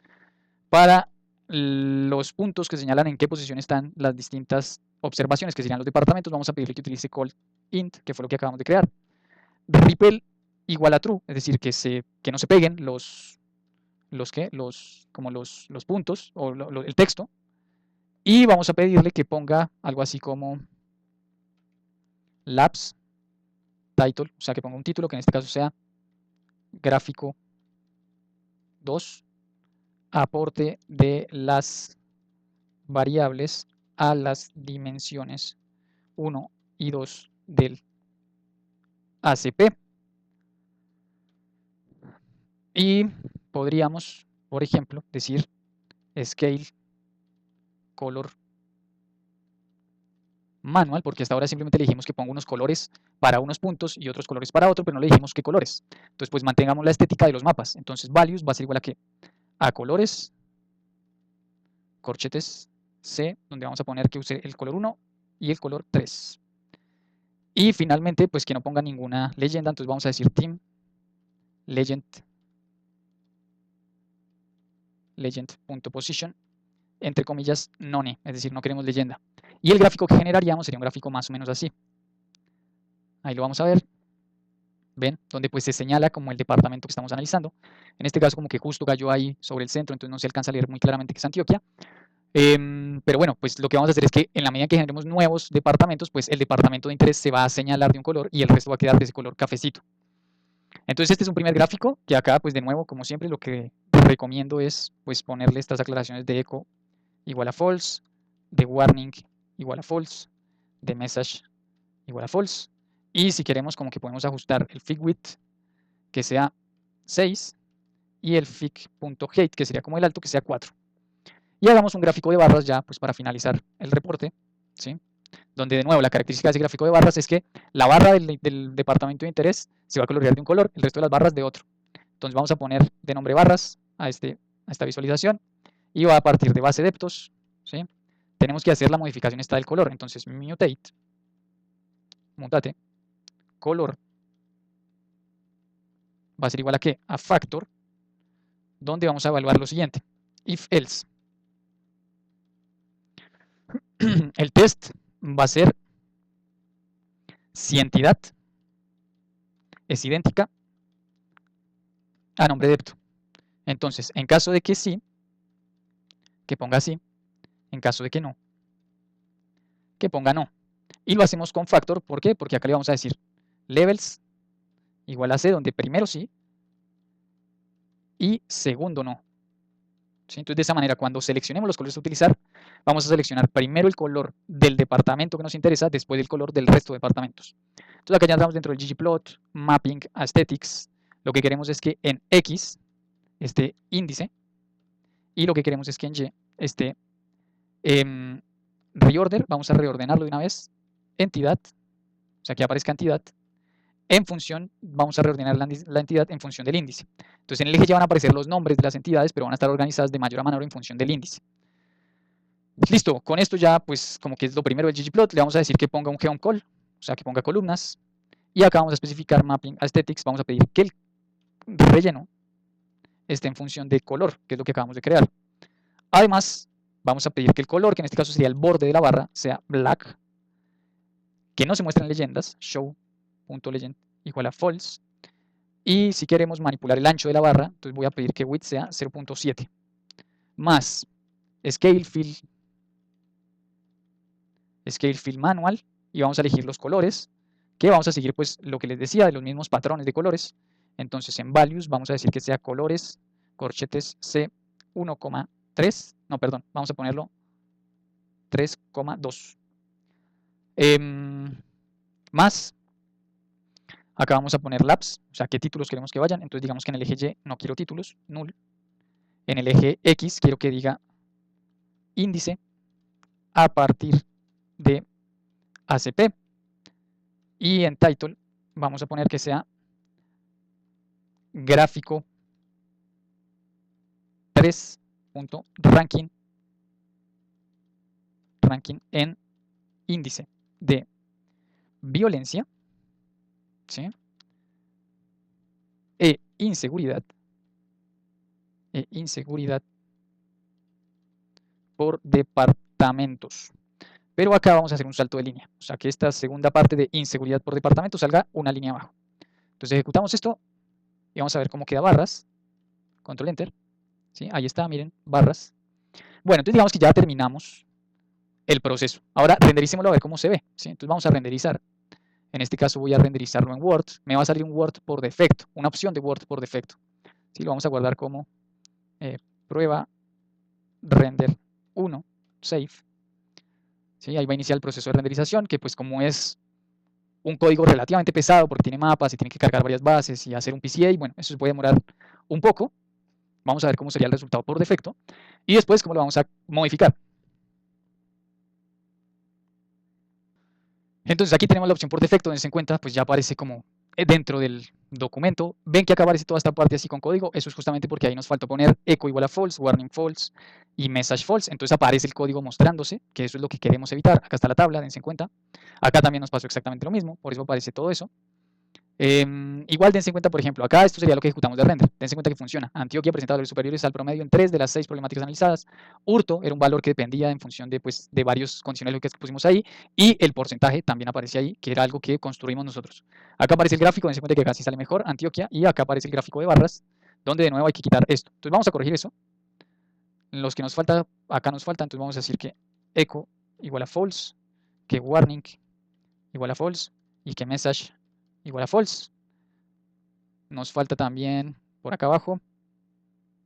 para los puntos que señalan en qué posición están las distintas observaciones, que serían los departamentos, vamos a pedirle que utilice call int, que fue lo que acabamos de crear. Ripple igual a true, es decir, que no se peguen como los puntos o el texto. Y vamos a pedirle que ponga algo así como labs title, o sea, que ponga un título que en este caso sea gráfico 2, aporte de las variables a las dimensiones 1 y 2 del ACP. Y podríamos, por ejemplo, decir scale color manual, porque hasta ahora simplemente le dijimos que ponga unos colores para unos puntos y otros colores para otro, pero no le dijimos qué colores. Entonces, pues mantengamos la estética de los mapas. Entonces, values va a ser igual a colores, corchetes C, donde vamos a poner que use el color 1 y el color 3. Y finalmente, pues que no ponga ninguna leyenda, entonces vamos a decir team legend.position, entre comillas, none, es decir, no queremos leyenda. Y el gráfico que generaríamos sería un gráfico más o menos así. Ahí lo vamos a ver. ¿Ven? Donde pues se señala como el departamento que estamos analizando. En este caso como que justo cayó ahí sobre el centro, entonces no se alcanza a leer muy claramente que es Antioquia. Pero bueno, pues lo que vamos a hacer es que en la medida que generemos nuevos departamentos, pues el departamento de interés se va a señalar de un color y el resto va a quedar de ese color cafecito. Entonces este es un primer gráfico que acá pues de nuevo, como siempre, lo que recomiendo es pues ponerle estas aclaraciones de echo igual a false, de warning igual a false, de message igual a false. Y si queremos como que podemos ajustar el fig width que sea 6 y el fig.height que sería como el alto que sea 4. Y hagamos un gráfico de barras ya pues para finalizar el reporte, ¿sí? Donde de nuevo la característica de ese gráfico de barras es que la barra del departamento de interés se va a colorear de un color, el resto de las barras de otro. Entonces vamos a poner de nombre barras a esta visualización y va a partir de base deptos, ¿sí? Tenemos que hacer la modificación esta del color, entonces mutate, color va a ser igual a ¿qué? A factor, donde vamos a evaluar lo siguiente, if else. El test va a ser si entidad es idéntica a nombre depto. Entonces, en caso de que sí, que ponga sí, en caso de que no, que ponga no. Y lo hacemos con factor, ¿por qué? Porque acá le vamos a decir levels igual a C, donde primero sí y segundo no. ¿Sí? Entonces, de esa manera, cuando seleccionemos los colores a utilizar, vamos a seleccionar primero el color del departamento que nos interesa, después el color del resto de departamentos. Entonces, acá ya entramos dentro del ggplot, mapping, aesthetics. Lo que queremos es que en X esté índice y lo que queremos es que en Y esté reorder. Vamos a reordenarlo de una vez. Entidad, o sea, que aparezca entidad. En función, vamos a reordenar la entidad en función del índice. Entonces en el eje ya van a aparecer los nombres de las entidades, pero van a estar organizadas de mayor a menor en función del índice. Listo, con esto ya, pues como que es lo primero del ggplot, le vamos a decir que ponga un geom call, o sea, que ponga columnas. Y acá vamos a especificar mapping aesthetics, vamos a pedir que el relleno esté en función de color, que es lo que acabamos de crear. Además, vamos a pedir que el color, que en este caso sería el borde de la barra, sea black, que no se muestren leyendas, show.legend igual a false. Y si queremos manipular el ancho de la barra, entonces voy a pedir que width sea 0.7 más scale fill manual y vamos a elegir los colores, que vamos a seguir pues lo que les decía de los mismos patrones de colores. Entonces en values vamos a decir que sea colores corchetes C 1,3, no perdón, vamos a ponerlo 3,2 más. Acá vamos a poner labs, o sea, qué títulos queremos que vayan. Entonces digamos que en el eje Y no quiero títulos, null. En el eje X quiero que diga índice a partir de ACP. Y en title vamos a poner que sea gráfico 3.ranking en índice de violencia, ¿sí? e inseguridad por departamentos. Pero acá vamos a hacer un salto de línea, o sea que esta segunda parte de inseguridad por departamento salga una línea abajo. Entonces ejecutamos esto y vamos a ver cómo queda barras. Control Enter. ¿Sí? Ahí está, miren, barras. Bueno, entonces digamos que ya terminamos el proceso. Ahora rendericémoslo a ver cómo se ve. ¿Sí? Entonces vamos a renderizar. En este caso voy a renderizarlo en Word. Me va a salir un Word por defecto, una opción de Word por defecto. ¿Sí? Lo vamos a guardar como prueba render 1, save. ¿Sí? Ahí va a iniciar el proceso de renderización, que pues como es un código relativamente pesado porque tiene mapas y tiene que cargar varias bases y hacer un PCA, bueno, eso se puede demorar un poco. Vamos a ver cómo sería el resultado por defecto y después cómo lo vamos a modificar. Entonces aquí tenemos la opción por defecto, dense en cuenta, pues ya aparece como dentro del documento. Ven que acá aparece toda esta parte así con código, eso es justamente porque ahí nos faltó poner echo igual a false, warning false y message false. Entonces aparece el código mostrándose, que eso es lo que queremos evitar. Acá está la tabla, dense en cuenta. Acá también nos pasó exactamente lo mismo, por eso aparece todo eso. Igual dense en cuenta, por ejemplo, acá esto sería lo que ejecutamos de render. Dense en cuenta que funciona. Antioquia presenta valores superiores al promedio en 3 de las 6 problemáticas analizadas. Hurto era un valor que dependía en función de, pues, de varias condiciones lógicas que pusimos ahí. Y el porcentaje también aparece ahí, que era algo que construimos nosotros. Acá aparece el gráfico, dense en cuenta que acá sí sale mejor Antioquia. Y acá aparece el gráfico de barras, donde de nuevo hay que quitar esto. Entonces vamos a corregir eso. Los que nos falta, acá nos falta, entonces vamos a decir que echo igual a false, que warning igual a false y que message igual a false. Nos falta también por acá abajo,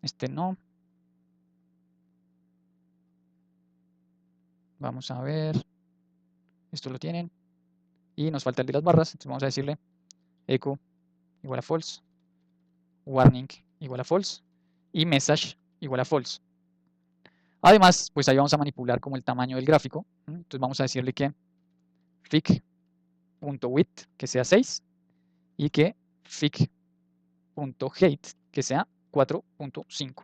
este no. Vamos a ver, esto lo tienen. Y nos falta el de las barras, entonces vamos a decirle echo igual a false, warning igual a false y message igual a false. Además, pues ahí vamos a manipular como el tamaño del gráfico. Entonces vamos a decirle que fic.width que sea 6 y que fic.height que sea 4.5.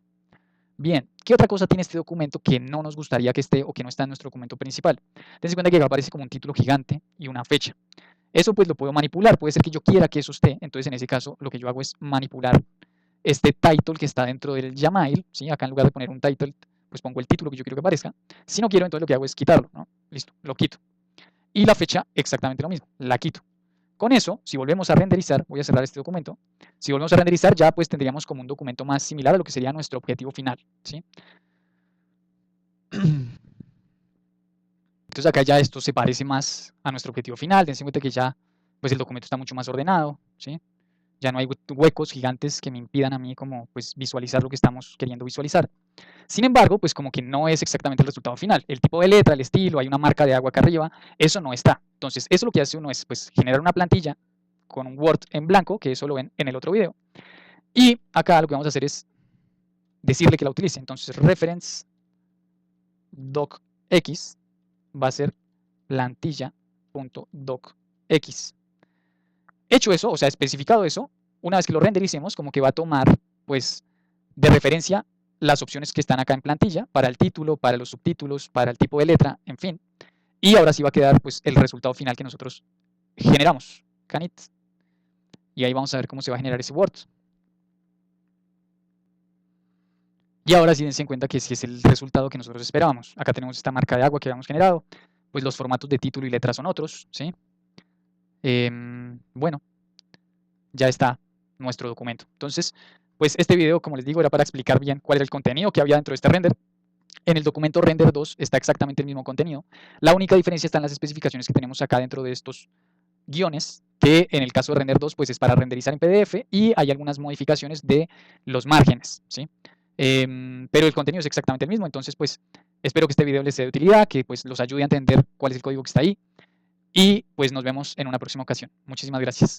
Bien, ¿qué otra cosa tiene este documento que no nos gustaría que esté o que no está en nuestro documento principal? Dense cuenta que acá aparece como un título gigante y una fecha. Eso pues lo puedo manipular, puede ser que yo quiera que eso esté, entonces en ese caso lo que yo hago es manipular este title que está dentro del Yamail, ¿sí? Acá en lugar de poner un title, pues pongo el título que yo quiero que aparezca. Si no quiero, entonces lo que hago es quitarlo, ¿no? Listo, lo quito. Y la fecha, exactamente lo mismo, la quito. Con eso, si volvemos a renderizar, voy a cerrar este documento, si volvemos a renderizar ya pues tendríamos como un documento más similar a lo que sería nuestro objetivo final, ¿sí? Entonces acá ya esto se parece más a nuestro objetivo final, dense cuenta que ya pues el documento está mucho más ordenado, ¿sí? Ya no hay huecos gigantes que me impidan a mí como pues visualizar lo que estamos queriendo visualizar. Sin embargo, pues como que no es exactamente el resultado final. El tipo de letra, el estilo, hay una marca de agua acá arriba, eso no está. Entonces, eso lo que hace uno es pues generar una plantilla con un Word en blanco, que eso lo ven en el otro video. Y acá lo que vamos a hacer es decirle que la utilice. Entonces, reference docx va a ser plantilla.docx. Hecho eso, o sea, especificado eso, una vez que lo rendericemos, como que va a tomar, pues, de referencia las opciones que están acá en plantilla, para el título, para los subtítulos, para el tipo de letra, en fin. Y ahora sí va a quedar, pues, el resultado final que nosotros generamos. Canit. Y ahí vamos a ver cómo se va a generar ese Word. Y ahora sí dense en cuenta que sí es el resultado que nosotros esperábamos. Acá tenemos esta marca de agua que habíamos generado. Pues los formatos de título y letra son otros, ¿sí? Bueno, ya está nuestro documento. Entonces, pues este video, como les digo, era para explicar bien cuál era el contenido que había dentro de este render. En el documento render 2 está exactamente el mismo contenido. La única diferencia está en las especificaciones que tenemos acá dentro de estos guiones, que en el caso de render 2 pues es para renderizar en PDF y hay algunas modificaciones de los márgenes, ¿sí? Pero el contenido es exactamente el mismo, entonces pues espero que este video les sea de utilidad, que pues los ayude a entender cuál es el código que está ahí y pues nos vemos en una próxima ocasión. Muchísimas gracias.